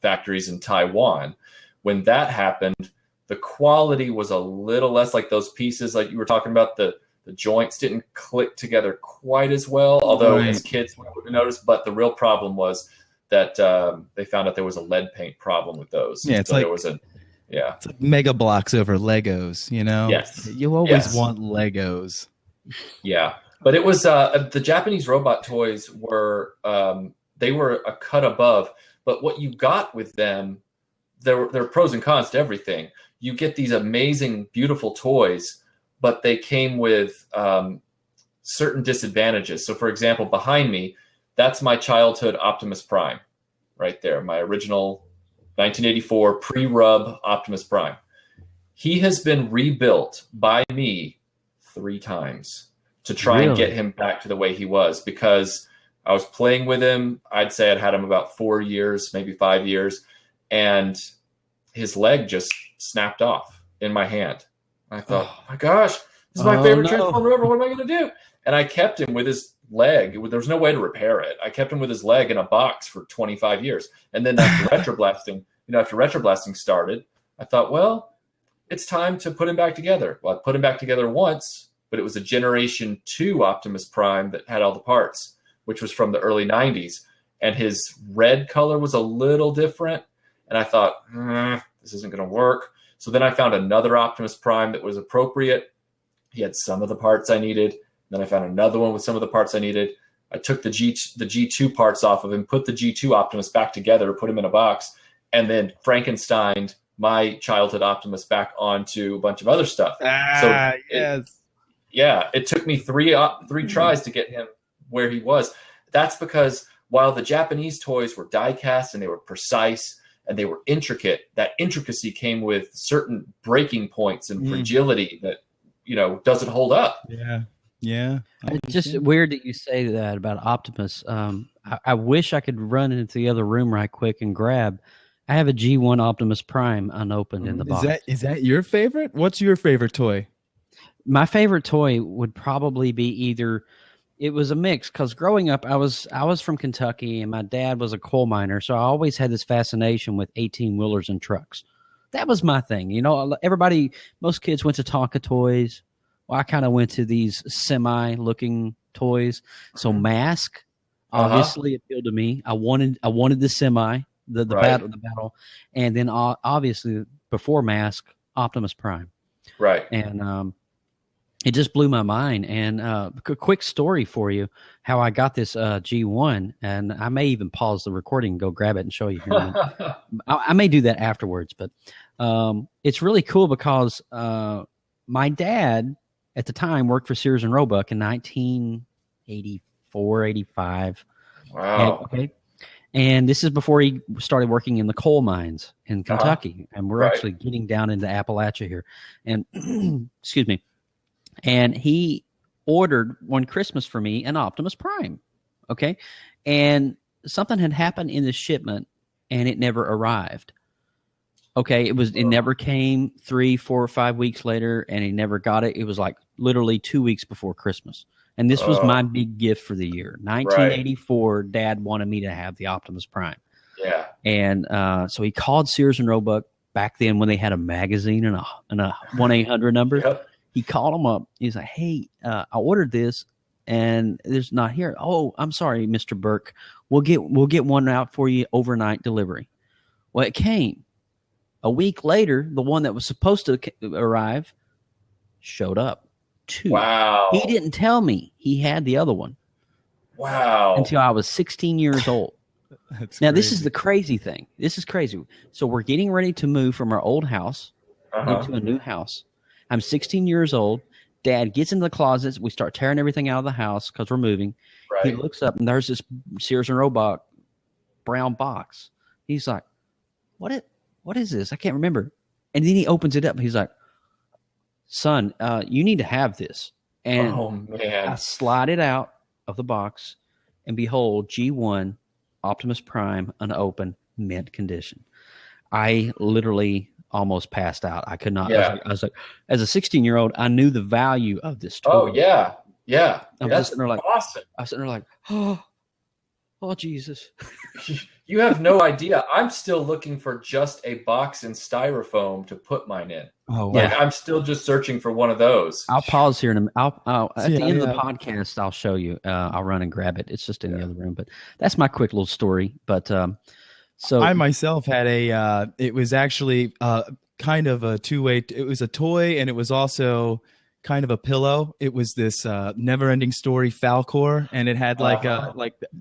factories in Taiwan. When that happened, the quality was a little less, like those pieces, like you were talking about, the joints didn't click together quite as well, although as kids we wouldn't notice. But the real problem was that they found out there was a lead paint problem with those. Yeah, it's so like, there was it's like Mega Blocks over Legos, you know? Yes. You always want Legos. Yeah. But it was the Japanese robot toys were they were a cut above. But what you got with them, there are pros and cons to everything. You get these amazing, beautiful toys, but they came with certain disadvantages. So, for example, behind me, that's my childhood Optimus Prime, right there, my original 1984 pre-rub Optimus Prime. He has been rebuilt by me 3 times. To try and get him back to the way he was, because I was playing with him. I'd say I'd had him about 4 years, maybe 5 years, and his leg just snapped off in my hand. I thought, oh my gosh, this is my favorite Transformer ever. What am I going to do? And I kept him with his leg. There was no way to repair it. I kept him with his leg in a box for 25 years. And then after RetroBlasting started, I thought, well, it's time to put him back together. Well, I put him back together once, but it was a Generation 2 Optimus Prime that had all the parts, which was from the early 90s. And his red color was a little different. And I thought, this isn't going to work. So then I found another Optimus Prime that was appropriate. He had some of the parts I needed. Then I found another one with some of the parts I needed. I took the G2 parts off of him, put the G2 Optimus back together, put him in a box, and then Frankensteined my childhood Optimus back onto a bunch of other stuff. It took me three tries to get him where he was. That's because while the Japanese toys were die-cast and they were precise and they were intricate, that intricacy came with certain breaking points and fragility that, doesn't hold up. Yeah. It's just weird that you say that about Optimus. I wish I could run into the other room right quick and grab I have a G1 Optimus Prime unopened in the box. Is that your favorite? What's your favorite toy? My favorite toy would probably be either. It was a mix because growing up, I was from Kentucky and my dad was a coal miner, so I always had this fascination with 18-wheelers and trucks. That was my thing. You know, most kids went to Tonka Toys. Well, I kind of went to these semi-looking toys. So Mask obviously appealed to me. I wanted the semi, the battle, and then obviously before Mask, Optimus Prime. Right. And it just blew my mind. And a quick story for you, how I got this G1, and I may even pause the recording and go grab it and show you. I may do that afterwards, but it's really cool because my dad at the time worked for Sears and Roebuck in 1984, 85. Wow. And this is before he started working in the coal mines in Kentucky. And we're actually getting down into Appalachia here. And excuse me. And he ordered one Christmas for me an Optimus Prime. Okay. And something had happened in the shipment and it never arrived. Okay. It never came 3, 4, or 5 weeks later and he never got it. It was like literally 2 weeks before Christmas. And this was my big gift for the year. 1984, Dad wanted me to have the Optimus Prime. Yeah. And so he called Sears and Roebuck back then when they had a magazine and a 1-800 number. Yep. He called him up. He's like, hey, I ordered this and it's not here. Oh, I'm sorry, Mr. Burke. We'll get one out for you overnight delivery. Well, it came. A week later, the one that was supposed to arrive showed up. 2. Wow. He didn't tell me he had the other one. Wow. Until I was 16 years old. This is the crazy thing. This is crazy. So we're getting ready to move from our old house into a new house. I'm 16 years old. Dad gets into the closets. We start tearing everything out of the house because we're moving. Right. He looks up, and there's this Sears and Roebuck brown box. He's like, what is this? I can't remember. And then he opens it up, and he's like, son, you need to have this. And I slide it out of the box, and behold, G1 Optimus Prime unopened, mint condition. I literally almost passed out. I could not. Yeah. I was like, as a 16-year-old, I knew the value of this toy. Oh yeah, yeah. That's sitting there like, awesome. I was sitting there like, oh Jesus. You have no idea. I'm still looking for just a box in styrofoam to put mine in. Oh, wow. Like, I'm still just searching for one of those. I'll pause here and at the end of the podcast, I'll show you. I'll run and grab it. It's just in the other room. But that's my quick little story. But so I myself had it was actually kind of a two-way. It was a toy and it was also kind of a pillow. It was this Never-Ending Story Falcor, and it had like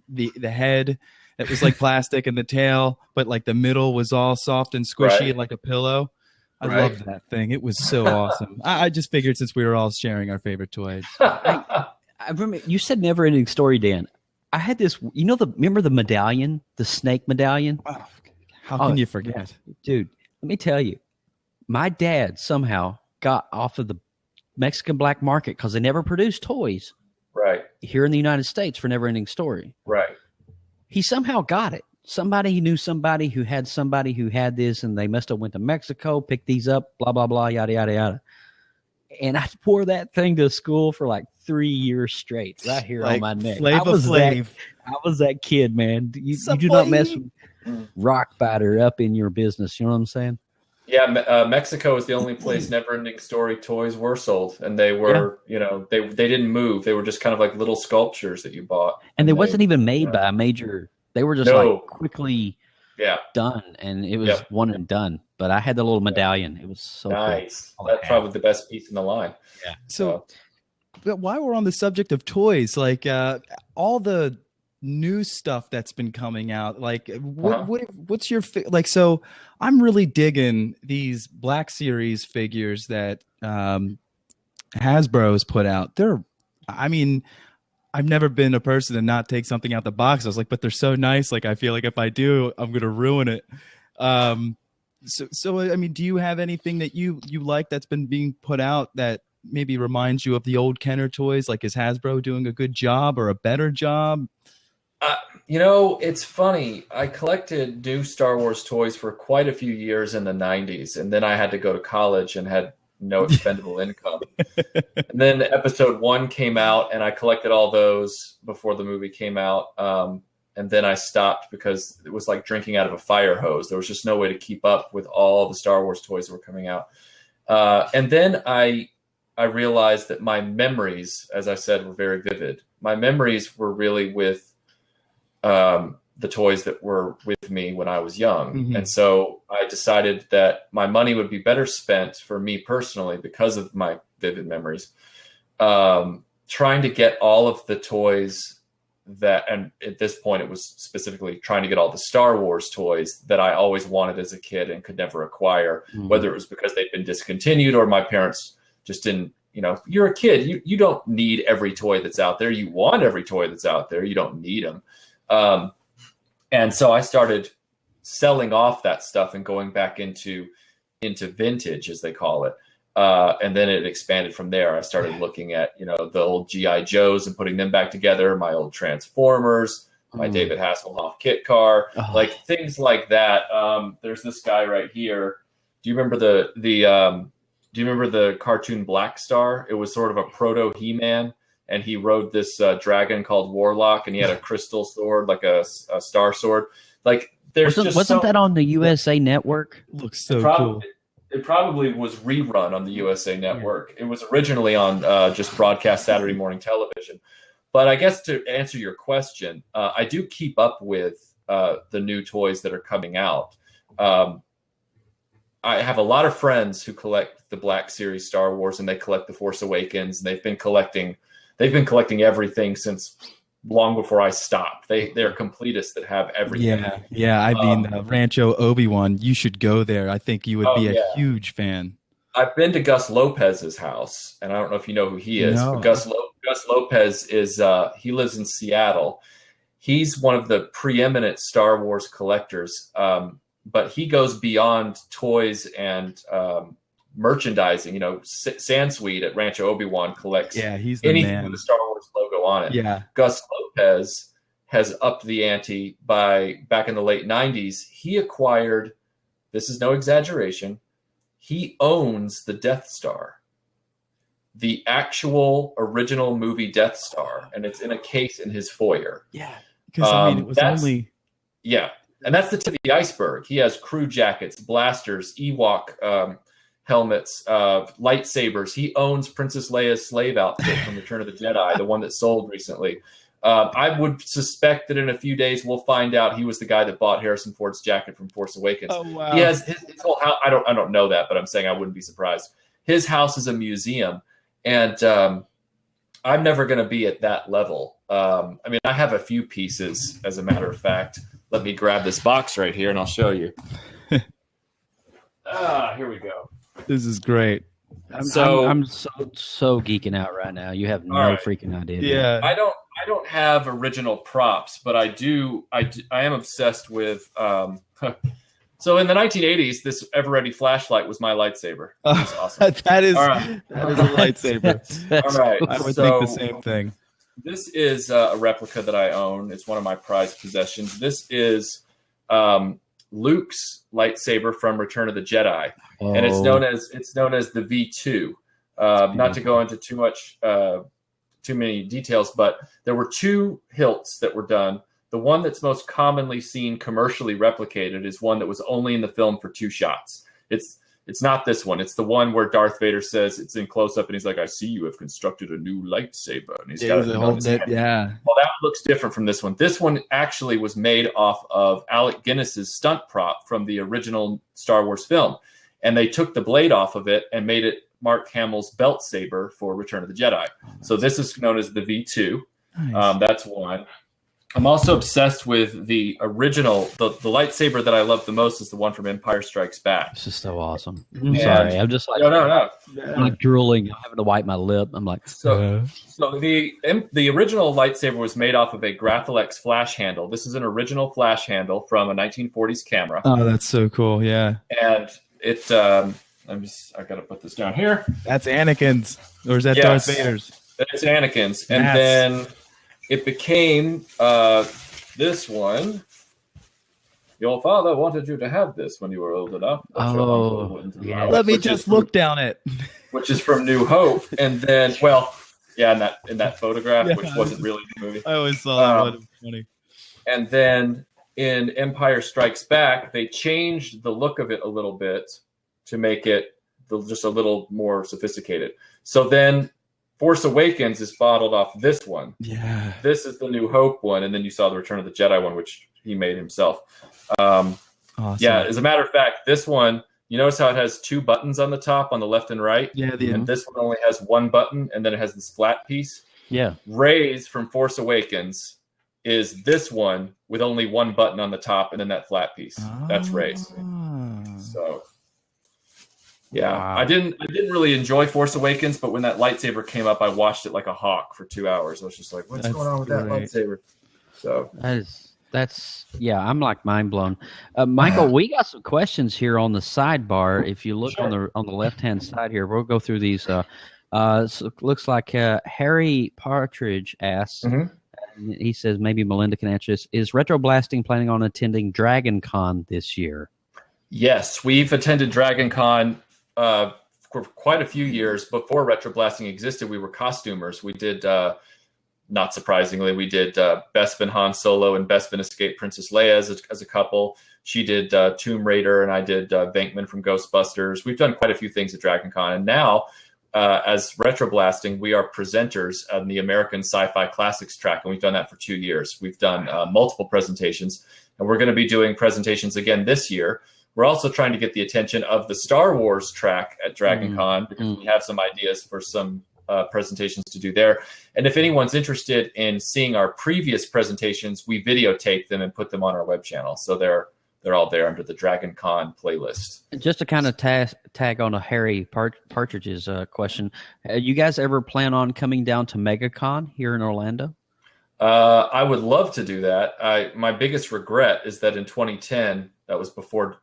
the head that was like plastic and the tail, but like the middle was all soft and squishy like a pillow. I loved that thing. It was so awesome. I just figured since we were all sharing our favorite toys. I remember you said Never-Ending Story, Dan. I had this, remember the medallion, the snake medallion? Oh, how can you forget? Dude, let me tell you, my dad somehow got off of the Mexican black market because they never produced toys here in the United States for Never-Ending Story. Right. He somehow got it. He knew somebody who had this, and they must have went to Mexico, picked these up, blah, blah, blah, yada, yada, yada. And I wore that thing to school for like 3 years straight, right here on my neck. I was that kid, man. You do not mess with rock batter up in your business. You know what I'm saying? Yeah, Mexico is the only place Never-Ending Story toys were sold, and they were, they didn't move. They were just kind of like little sculptures that you bought, and they wasn't even made by a major. They were just like quickly done, and it was one and done. But I had the little medallion. It was so nice. Cool. That's probably the best piece in the line. Yeah. So, but while we're on the subject of toys, like all the new stuff that's been coming out, like what's your so I'm really digging these Black Series figures that Hasbro's put out. I've never been a person to not take something out the box. I was like, but they're so nice. Like, I feel like if I do, I'm gonna ruin it. So I mean, do you have anything that you like that's been being put out that maybe reminds you of the old Kenner toys? Like, is Hasbro doing a good job or a better job? It's funny. I collected new Star Wars toys for quite a few years in the 90s, and then I had to go to college and had no expendable income. And then Episode 1 came out, and I collected all those before the movie came out. And then I stopped because it was like drinking out of a fire hose. There was just no way to keep up with all the Star Wars toys that were coming out. And then I realized that my memories, as I said, were very vivid. My memories were really with the toys that were with me when I was young. Mm-hmm. And so I decided that my money would be better spent for me personally because of my vivid memories, trying to get all of the toys that, and at this point it was specifically trying to get all the Star Wars toys that I always wanted as a kid and could never acquire, whether it was because they'd been discontinued or my parents just didn't, you're a kid. You don't need every toy that's out there. You want every toy that's out there. You don't need them. And so I started selling off that stuff and going back into vintage, as they call it. And then it expanded from there. I started looking at, the old G.I. Joes and putting them back together, my old Transformers, my David Hasselhoff kit car, like things like that. There's this guy right here. Do you remember the cartoon Black Star? It was sort of a proto He-Man, and he rode this dragon called Warlock, and he had a crystal sword, like a star sword. Like wasn't that on the USA Network? Looks so cool. It probably was rerun on the USA Network. It was originally on just broadcast Saturday morning television. But I guess to answer your question, I do keep up with the new toys that are coming out. I have a lot of friends who collect the Black Series Star Wars, and they collect the Force Awakens, and they've been collecting everything since long before I stopped. They're completists that have everything. Yeah. I mean, Rancho Obi-Wan, you should go there. I think you would be a huge fan. I've been to Gus Lopez's house, and I don't know if you know who he is. No. But Gus Lopez is he lives in Seattle. He's one of the preeminent Star Wars collectors, but he goes beyond toys and merchandising. Sansweet at Rancho Obi-Wan collects he's the anything man with the Star Wars logo on it. Yeah. Gus Lopez has upped the ante back in the late 90s. He acquired, this is no exaggeration, he owns the Death Star, the actual original movie Death Star, and it's in a case in his foyer. Yeah, because it was only... Yeah, and that's the tip of the iceberg. He has crew jackets, blasters, Ewok helmets, lightsabers. He owns Princess Leia's slave outfit from Return of the Jedi, the one that sold recently. I would suspect that in a few days we'll find out he was the guy that bought Harrison Ford's jacket from Force Awakens. Oh, wow. He has his whole house. I don't know that, but I'm saying I wouldn't be surprised. His house is a museum, and I'm never going to be at that level. I have a few pieces, as a matter of fact. Let me grab this box right here, and I'll show you. Here we go. This is great. I'm so geeking out right now. You have no freaking idea. Yeah. I don't have original props, but I am obsessed with. So in the 1980s, this Ever-Ready flashlight was my lightsaber. That's awesome. That is right. that is a lightsaber. All right. I would think the same thing. This is a replica that I own. It's one of my prized possessions. This is Luke's lightsaber from Return of the Jedi, and it's known as the V2. Not to go into too many details, but there were two hilts that were done. The one that's most commonly seen commercially replicated is one that was only in the film for 2 shots. It's not this one. It's the one where Darth Vader says, it's in close up, and he's like, "I see you have constructed a new lightsaber." And he's got it on his hand. Yeah. Well, that looks different from this one. This one actually was made off of Alec Guinness's stunt prop from the original Star Wars film, and they took the blade off of it and made it Mark Hamill's belt saber for Return of the Jedi. So this is known as the V2. Nice. That's one. I'm also obsessed with the original. The lightsaber that I love the most is the one from Empire Strikes Back. This is so awesome. I'm sorry. I'm just like no. I'm like drooling. I'm having to wipe my lip. I'm like so the original lightsaber was made off of a Graphilex flash handle. This is an original flash handle from a 1940s camera. Oh, that's so cool. Yeah. And it I got to put this down here. That's Anakin's, or is that Darth Vader's? It's Anakin's, and then it became this one. Your father wanted you to have this when you were old enough. But your uncle wouldn't allow it, Let me which just is look down it. which is from New Hope, and then in that photograph, Yeah. which wasn't really the movie. I always saw that one. It was funny. And then in Empire Strikes Back, they changed the look of it a little bit to make it just a little more sophisticated. So then Force Awakens is bottled off this one. Yeah. This is the New Hope one, and then you saw the Return of the Jedi one, which he made himself. Awesome. Yeah, as a matter of fact, this one, you notice how it has two buttons on the top, on the left and right? Yeah. And this one only has one button, and then it has this flat piece. Yeah. Rey's from Force Awakens is this one with only one button on the top and then that flat piece. That's Rey's. So, yeah, Wow. I didn't really enjoy Force Awakens, but when that lightsaber came up, I watched it like a hawk for 2 hours. I was just like, what's going on with that lightsaber? So That's I'm like mind blown. Michael, we got some questions here on the sidebar. If you look on the left hand side here, we'll go through these. So it looks like Harry Partridge asks. And he says maybe Melinda can answer this. Is RetroBlasting planning on attending Dragon Con this year? Yes, we've attended Dragon Con for quite a few years. Before RetroBlasting existed, we were costumers. We did, not surprisingly, we did Bespin Han Solo and Bespin Escape Princess Leia as a couple. She did Tomb Raider, and I did Venkman from Ghostbusters. We've done quite a few things at Dragon Con. And now, as RetroBlasting, we are presenters on the American Sci-Fi Classics track, and we've done that for 2 years. We've done multiple presentations, and we're going to be doing presentations again this year. We're also trying to get the attention of the Star Wars track at Dragon Con, because we have some ideas for some presentations to do there. And if anyone's interested in seeing our previous presentations, we videotape them and put them on our web channel. So they're all there under the Dragon Con playlist. Just to kind of tag on a Harry Partridge's question, you guys ever plan on coming down to MegaCon here in Orlando? I would love to do that. My biggest regret is that in 2010, that was before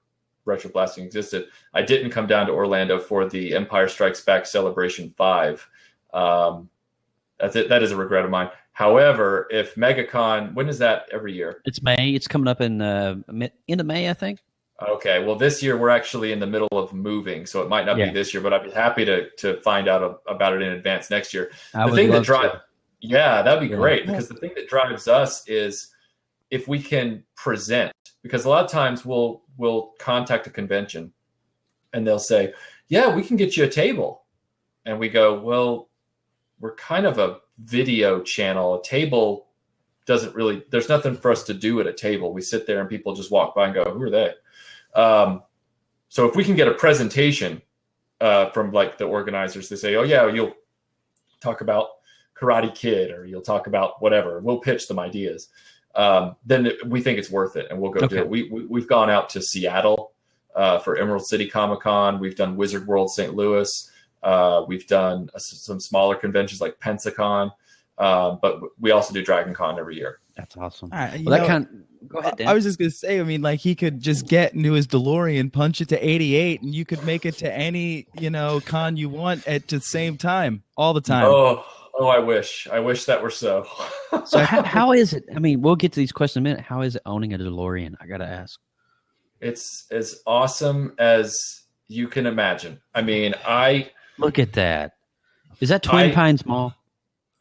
RetroBlasting existed, I didn't come down to Orlando for the Empire Strikes Back Celebration 5. That's it. That is a regret of mine. However, if MegaCon, when is that every year? It's May. It's coming up in end of May, I think. Okay. Well, this year we're actually in the middle of moving, so it might not be this year, but I'd be happy to find out about it in advance next year. That'd be great, because the thing that drives us is if we can present, because a lot of times we'll contact a convention and they'll say, yeah, we can get you a table. And we go, well, we're kind of a video channel. A table doesn't really, there's nothing for us to do at a table. We sit there and people just walk by and go, who are they? So if we can get a presentation from like the organizers, they say, oh yeah, you'll talk about Karate Kid, or you'll talk about whatever. We'll pitch them ideas. Then we think it's worth it, and we'll go do it. We've gone out to Seattle for Emerald City Comic Con. We've done Wizard World St. Louis. We've done some smaller conventions like Pensacon, but we also do Dragon Con every year. That's awesome. Go ahead, Dan. I was just gonna say, I mean, like, he could just get into his DeLorean, punch it to 88, and you could make it to any con you want at the same time, all the time. Oh, I wish that were so. So how is it? I mean, we'll get to these questions in a minute. How is it owning a DeLorean? I gotta ask. It's as awesome as you can imagine. I mean, look at that. Is that Twin Pines Mall?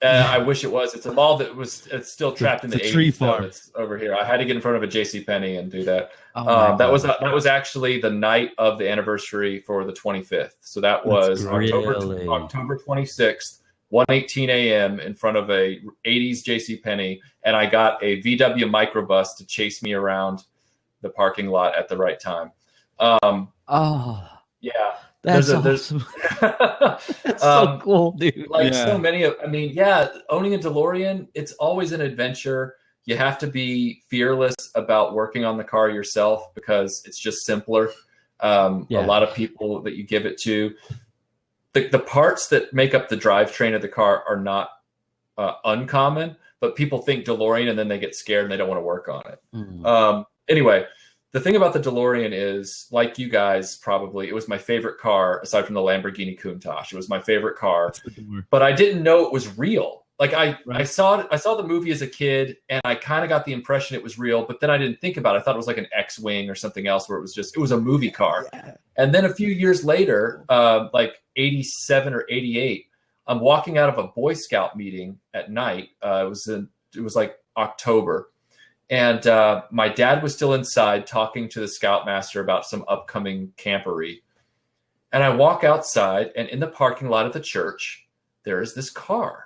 I wish it was. It's a mall it's still trapped in the 80s. Tree farm. It's over here. I had to get in front of a JCPenney and do that. That was actually the night of the anniversary for the 25th. So that was October 26th. 1:18 a.m. in front of a 80s JCPenney, and I got a VW microbus to chase me around the parking lot at the right time. Yeah, that's awesome. That's so cool, dude. So many of, owning a DeLorean, it's always an adventure. You have to be fearless about working on the car yourself because it's just simpler. A lot of people that you give it to, the parts that make up the drivetrain of the car are not uncommon, but people think DeLorean and then they get scared and they don't want to work on it. Anyway, the thing about the DeLorean is, like you guys probably, it was my favorite car aside from the Lamborghini Countach. It was my favorite car, but I didn't know it was real Like I saw the movie as a kid, and I kind of got the impression it was real, but then I didn't think about it. I thought it was like an X-wing or something else, where it was a movie car. Yeah. And then a few years later, like 87 or 88, I'm walking out of a Boy Scout meeting at night. It was like October, and my dad was still inside talking to the Scoutmaster about some upcoming camporee. And I walk outside, and in the parking lot of the church, there is this car.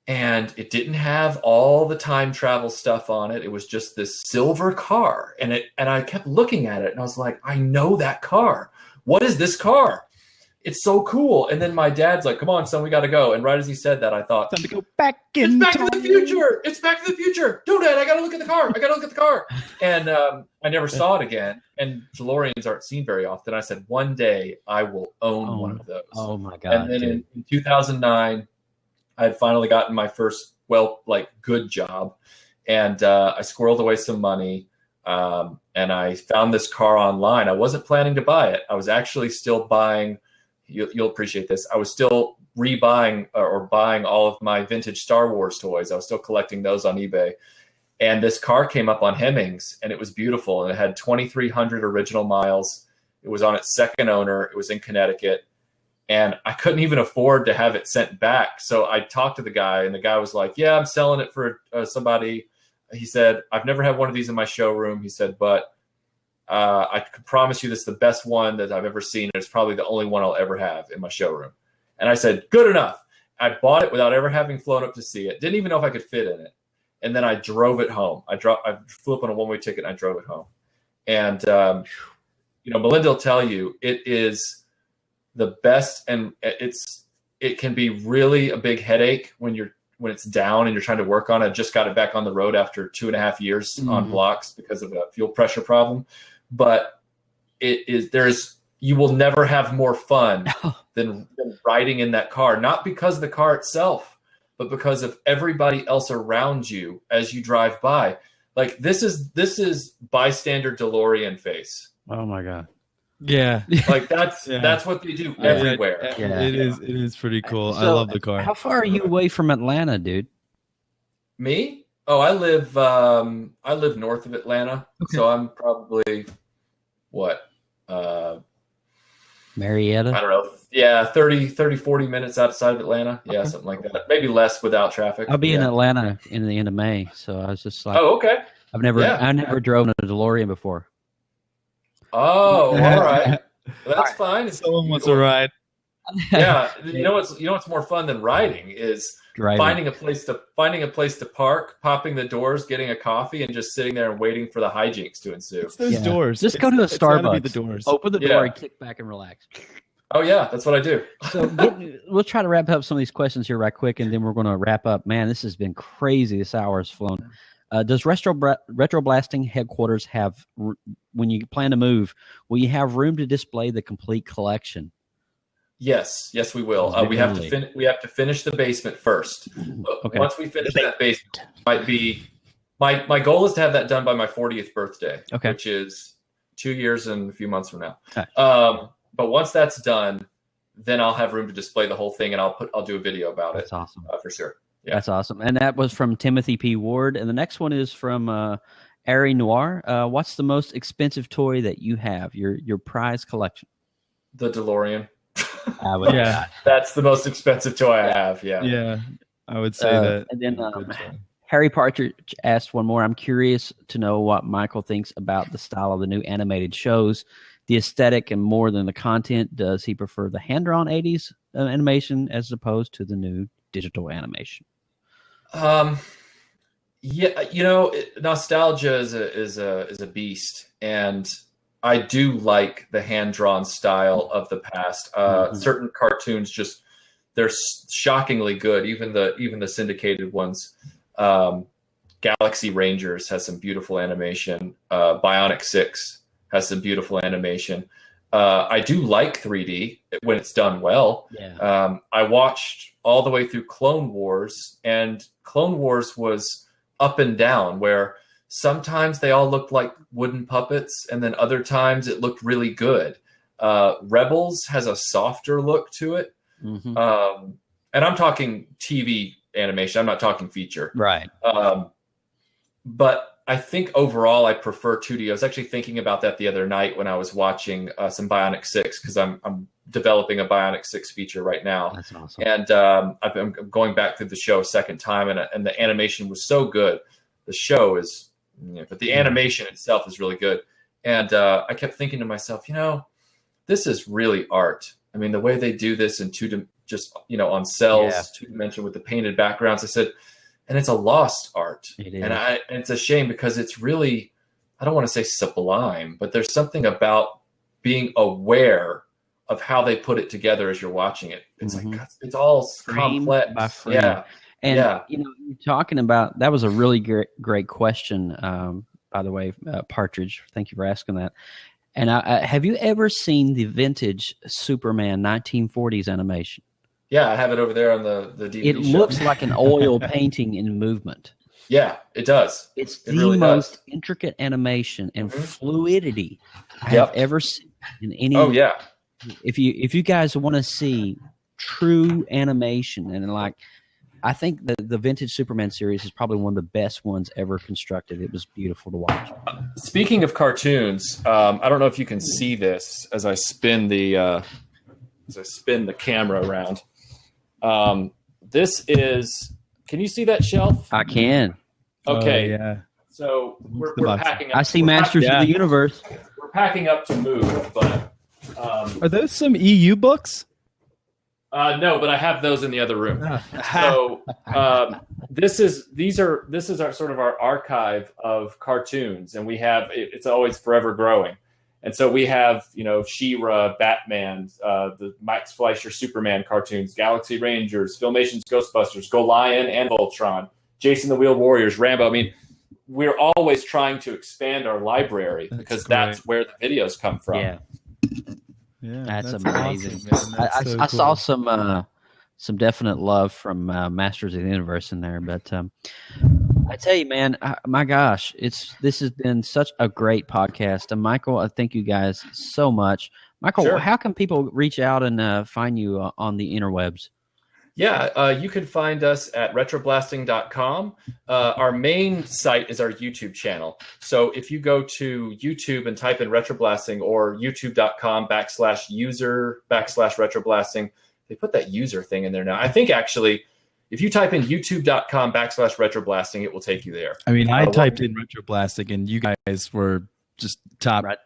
And it didn't have all the time travel stuff on it. It was just this silver car. And I kept looking at it, and I was like, I know that car. What is this car? It's so cool. And then my dad's like, come on, son, we got to go. And right as he said that, I thought, time to go back in It's Back to the Future. It's Back to the Future. No, Dad, I got to look at the car. And I never saw it again. And DeLoreans aren't seen very often. I said, one day I will own one of those. Oh, my God. And then in 2009, I had finally gotten my first, good job. And I squirreled away some money. And I found this car online. I wasn't planning to buy it. I was actually still buying, you'll appreciate this, I was still rebuying or buying all of my vintage Star Wars toys. I was still collecting those on eBay. And this car came up on Hemmings, and it was beautiful. And it had 2,300 original miles. It was on its second owner. It was in Connecticut. And I couldn't even afford to have it sent back. So I talked to the guy, and the guy was like, yeah, I'm selling it for somebody. He said, I've never had one of these in my showroom. He said, but I can promise you this is the best one that I've ever seen. It's probably the only one I'll ever have in my showroom. And I said, good enough. I bought it without ever having flown up to see it. Didn't even know if I could fit in it. And then I drove it home. I flew up on a one-way ticket, and I drove it home. And, Melinda will tell you, it is the best, and it can be really a big headache when it's down and you're trying to work on it. I just got it back on the road after 2.5 years on blocks because of a fuel pressure problem. But you will never have more fun than riding in that car, not because of the car itself, but because of everybody else around you as you drive by. Like this is bystander DeLorean face. Oh my God. Yeah, like that's what they do everywhere. Yeah. It is pretty cool. So, I love the car. How far are you away from Atlanta, dude? Me? Oh, I live north of Atlanta. Okay. So I'm probably Marietta? I don't know. Yeah, 30, 40 minutes outside of Atlanta. Yeah, something like that. Maybe less without traffic. I'll be in Atlanta in the end of May, so I was just like, oh, okay. I never drove in a DeLorean before. Oh, all right. Well, that's fine. Someone wants to ride. Yeah, you know what's more fun than riding is driving. finding a place to park, popping the doors, getting a coffee, and just sitting there and waiting for the hijinks to ensue. It's those doors. Just go to a Starbucks. The doors. Open the door and kick back and relax. Oh yeah, that's what I do. So we'll try to wrap up some of these questions here right quick, and then we're going to wrap up. Man, this has been crazy. This hour has flown. Does RetroBlasting headquarters have, when you plan to move, will you have room to display the complete collection? Yes, we will. We have to finish the basement first. Okay. Once we finish that basement, might be my goal is to have that done by my 40th birthday, which is 2 years and a few months from now. Okay. But once that's done, then I'll have room to display the whole thing, and I'll do a video about it. That's awesome. For sure. Yeah. That's awesome. And that was from Timothy P. Ward. And the next one is from Ari Noir. What's the most expensive toy that you have, your prize collection? The DeLorean. Yeah. That's the most expensive toy I have. Yeah. Yeah, I would say that. And then Harry Partridge asked one more. I'm curious to know what Michael thinks about the style of the new animated shows, the aesthetic, and more than the content. Does he prefer the hand-drawn 80s animation as opposed to the new digital animation? Nostalgia is a beast, and I do like the hand-drawn style of the past. Certain cartoons they're shockingly good. Even the syndicated ones. Galaxy Rangers has some beautiful animation. Bionic 6 has some beautiful animation. I do like 3D when it's done well. Yeah. I watched all the way through Clone Wars, and Clone Wars was up and down, where sometimes they all looked like wooden puppets, and then other times it looked really good. Rebels has a softer look to it. Mm-hmm. and I'm talking TV animation. I'm not talking feature. Right. But I think overall I prefer 2D. I was actually thinking about that the other night when I was watching some Bionic 6, because I'm developing a Bionic 6 feature right now. That's awesome. And I'm going back through the show a second time, and the animation was so good. The show is, but the animation itself is really good. And I kept thinking to myself, this is really art. I mean, the way they do this in on cells, 2-dimension with the painted backgrounds. I said, and it's a lost art. It is. And it's a shame, because it's really, I don't want to say sublime, but there's something about being aware of how they put it together as you're watching it. It's like, it's all Frame complex. by frame. Yeah. And you're talking about, that was a really great question, by the way, Partridge. Thank you for asking that. And have you ever seen the vintage Superman 1940s animation? Yeah, I have it over there on the DVD. It looks like an oil painting in movement. Yeah, it does. It's It the really most does. intricate animation and fluidity I have ever seen in any. Oh yeah. If you guys want to see true animation, and I think the vintage Superman series is probably one of the best ones ever constructed. It was beautiful to watch. Speaking of cartoons, I don't know if you can see this as I spin the camera around. This is. Can you see that shelf? I can. Okay. yeah. So we're packing up. I see Masters of the Universe. We're packing up to move, but Are those some EU books? no, but I have those in the other room. So this is our sort of our archive of cartoons, and we have it's always forever growing. And so we have, She-Ra, Batman, the Max Fleischer Superman cartoons, Galaxy Rangers, Filmation's Ghostbusters, Go Lion and Voltron, Jason the Wheeled Warriors, Rambo. I mean, we're always trying to expand our library because that's where the videos come from. Yeah. Yeah, That's amazing. awesome, man. That's so I saw cool. some definite love from Masters of the Universe in there, but I tell you, man, my gosh, this has been such a great podcast. And Michael, I thank you guys so much. Michael, Sure. How can people reach out and find you on the interwebs? Yeah, you can find us at RetroBlasting.com. Our main site is our YouTube channel. So if you go to YouTube and type in RetroBlasting or YouTube.com/user/RetroBlasting, they put that user thing in there now. I think actually, if you type in YouTube.com/RetroBlasting, it will take you there. I mean, I typed in RetroBlasting, and you guys were just top. Right.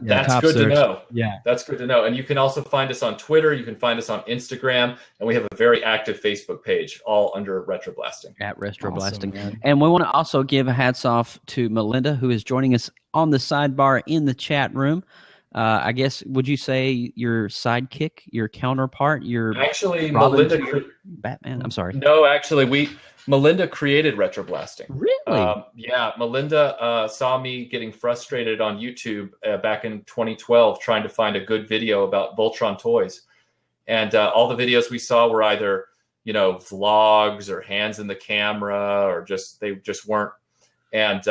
That's top good search. to know. Yeah. That's good to know. And you can also find us on Twitter. You can find us on Instagram. And we have a very active Facebook page, all under RetroBlasting. At RetroBlasting. Awesome, man. And we want to also give a hats off to Melinda, who is joining us on the sidebar in the chat room. I guess, would you say your sidekick, your counterpart, your Actually, Robin Melinda... Batman? I'm sorry. No, actually, Melinda created RetroBlasting. Really? Yeah, Melinda saw me getting frustrated on YouTube back in 2012 trying to find a good video about Voltron toys. And all the videos we saw were either, vlogs or hands in the camera or they just weren't. And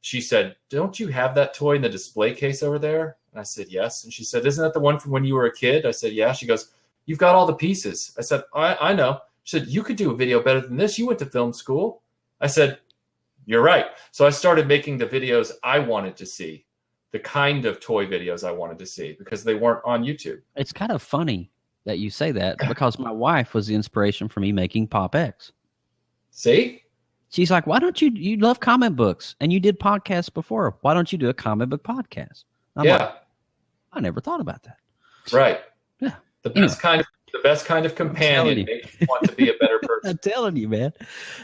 she said, "Don't you have that toy in the display case over there?" And I said, "Yes." And she said, "Isn't that the one from when you were a kid?" I said, "Yeah." She goes, "You've got all the pieces." I said, I know. She said, "You could do a video better than this. You went to film school." I said, "You're right." So I started making the videos I wanted to see, the kind of toy videos I wanted to see, because they weren't on YouTube. It's kind of funny that you say that, because my wife was the inspiration for me making PopX. See? She's like, "Why don't you love comic books and you did podcasts before. Why don't you do a comic book podcast?" I'm like, I never thought about that. Right. Yeah. The best kind of companion makes you want to be a better person. I'm telling you, man.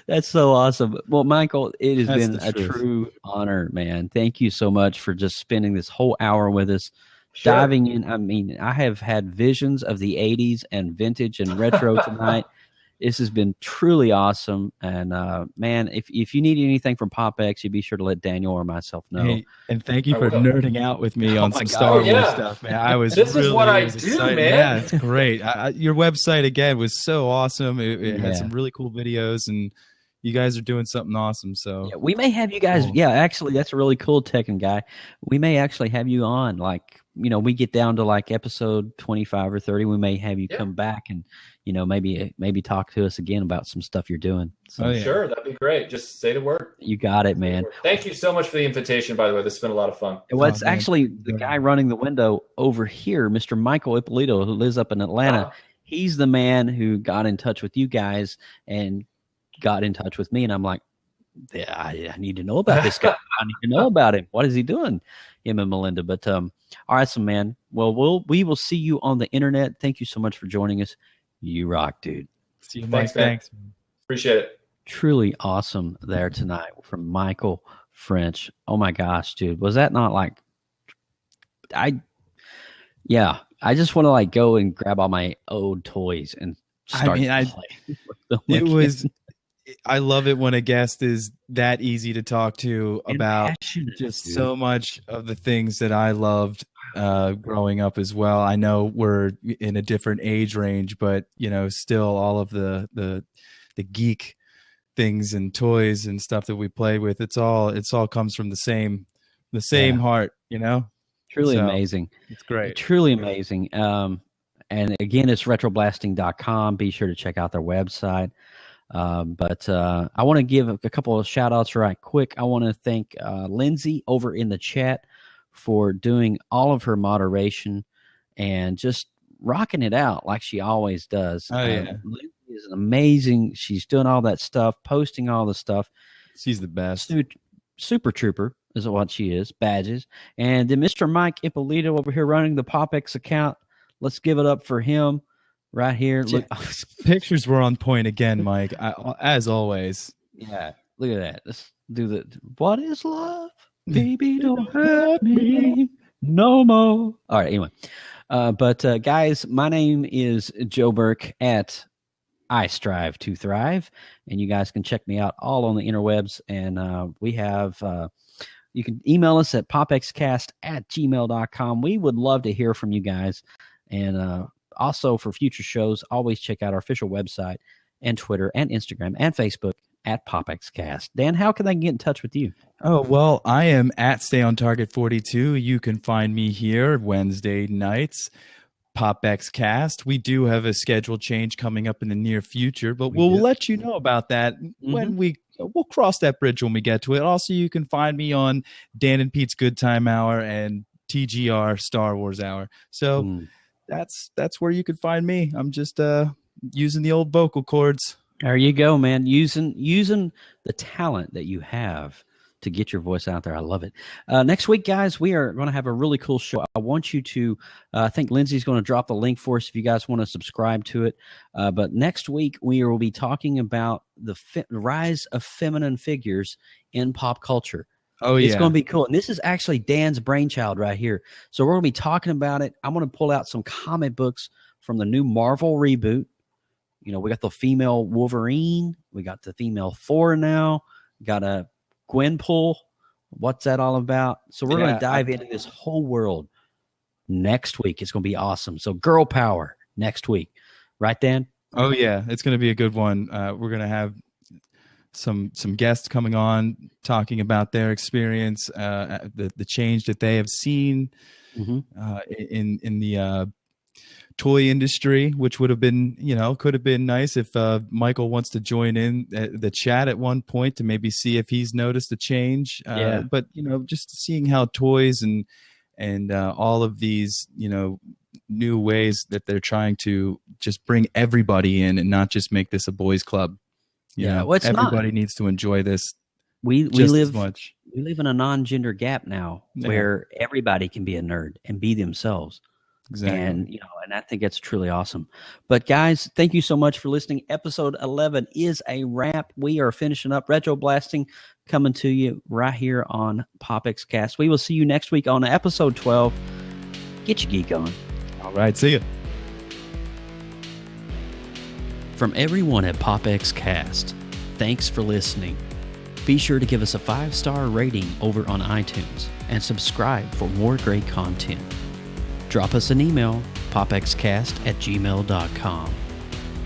That's so awesome. Well, Michael, it has That's been the a truth. true honor, man. Thank you so much for just spending this whole hour with us, Sure. diving in. I mean, I have had visions of the 80s and vintage and retro tonight. This has been truly awesome. And, man, if you need anything from PopX, you be sure to let Daniel or myself know. Hey, and thank you I for will. nerding out with me on my some God. Star Oh, Wars yeah. stuff, man. I was This is really, what I was do, excited. man. Yeah, it's great. Your website again was so awesome. It had Yeah. some really cool videos, and you guys are doing something awesome. So Yeah, we may have you guys. Cool. Yeah, actually, that's a really cool Tekken guy. We may actually have you on, like we get down to like episode 25 or 30, we may have you come back and, maybe talk to us again about some stuff you're doing. So, Sure, that'd be great. Just say the word. You got it, man. Thank you so much for the invitation, by the way. This has been a lot of fun. Well, it's actually the guy running the window over here, Mr. Michael Ippolito, who lives up in Atlanta. He's the man who got in touch with you guys and got in touch with me. And I'm like, I need to know about this guy. I need to know about him. What is he doing? Him and Melinda. But all right, so man. Well, we will see you on the internet. Thank you so much for joining us. You rock, dude. See you, Mike. Thanks. Appreciate it. Truly awesome there tonight from Michael French. Oh my gosh, dude. Was that not like I just want to like go and grab all my old toys and start playing. It was I love it when a guest is that easy to talk to about just so much of the things that I loved growing up as well. I know we're in a different age range, but still all of the geek things and toys and stuff that we play with, it's all comes from the same heart, Truly amazing. It's great. Truly amazing. And again, it's retroblasting.com. Be sure to check out their website. But I want to give a couple of shout outs right quick. I want to thank Lindsay over in the chat for doing all of her moderation and just rocking it out like she always does. Oh, yeah. Lindsay is amazing. She's doing all that stuff, posting all the stuff. She's the best. Super trooper is what she is, badges. And then Mr. Mike Ippolito over here running the PopX account. Let's give it up for him. Right here. Look, pictures were on point again, Mike, as always. Yeah, look at that. Let's do the what is love? Baby, don't hurt me no more. All right, anyway. But guys, my name is Joe Burke at I Strive to Thrive, and you guys can check me out all on the interwebs. And we have you can email us at popxcast@gmail.com. We would love to hear from you guys. And also, for future shows, always check out our official website and Twitter and Instagram and Facebook at PopXcast. Dan, how can they get in touch with you? Oh, well, I am at Stay on Target 42. You can find me here Wednesday nights, PopXcast. We do have a schedule change coming up in the near future, but we'll let you know about that when we'll cross that bridge when we get to it. Also, you can find me on Dan and Pete's Good Time Hour and TGR Star Wars Hour. So that's where you can find me. I'm just using the old vocal cords. There you go, man. Using the talent that you have to get your voice out there. I love it. Next week, guys, we are going to have a really cool show. I want you to, I think Lindsay's going to drop the link for us if you guys want to subscribe to it. But next week, we will be talking about the rise of feminine figures in pop culture. Oh, yeah. It's going to be cool. And this is actually Dan's brainchild right here. So we're going to be talking about it. I'm going to pull out some comic books from the new Marvel reboot. We got the female Wolverine. We got the female Thor now. Got a Gwenpool. What's that all about? So we're going to dive into this whole world next week. It's going to be awesome. So girl power next week. Right, Dan? Oh, yeah. It's going to be a good one. We're going to have some guests coming on talking about their experience, the change that they have seen in the toy industry, which would have been, could have been nice if Michael wants to join in the chat at one point to maybe see if he's noticed a change. But just seeing how toys and all of these new ways that they're trying to just bring everybody in and not just make this a boys club. Everybody needs to enjoy this. We live as much. We live in a non-gender gap now where everybody can be a nerd and be themselves. Exactly. And I think that's truly awesome. But guys, thank you so much for listening. Episode 11 is a wrap. We are finishing up RetroBlasting, coming to you right here on PopXcast. We will see you next week on episode 12. Get your geek on. All right, see you. From everyone at PopXcast, thanks for listening. Be sure to give us a 5-star rating over on iTunes and subscribe for more great content. Drop us an email, popxcast@gmail.com.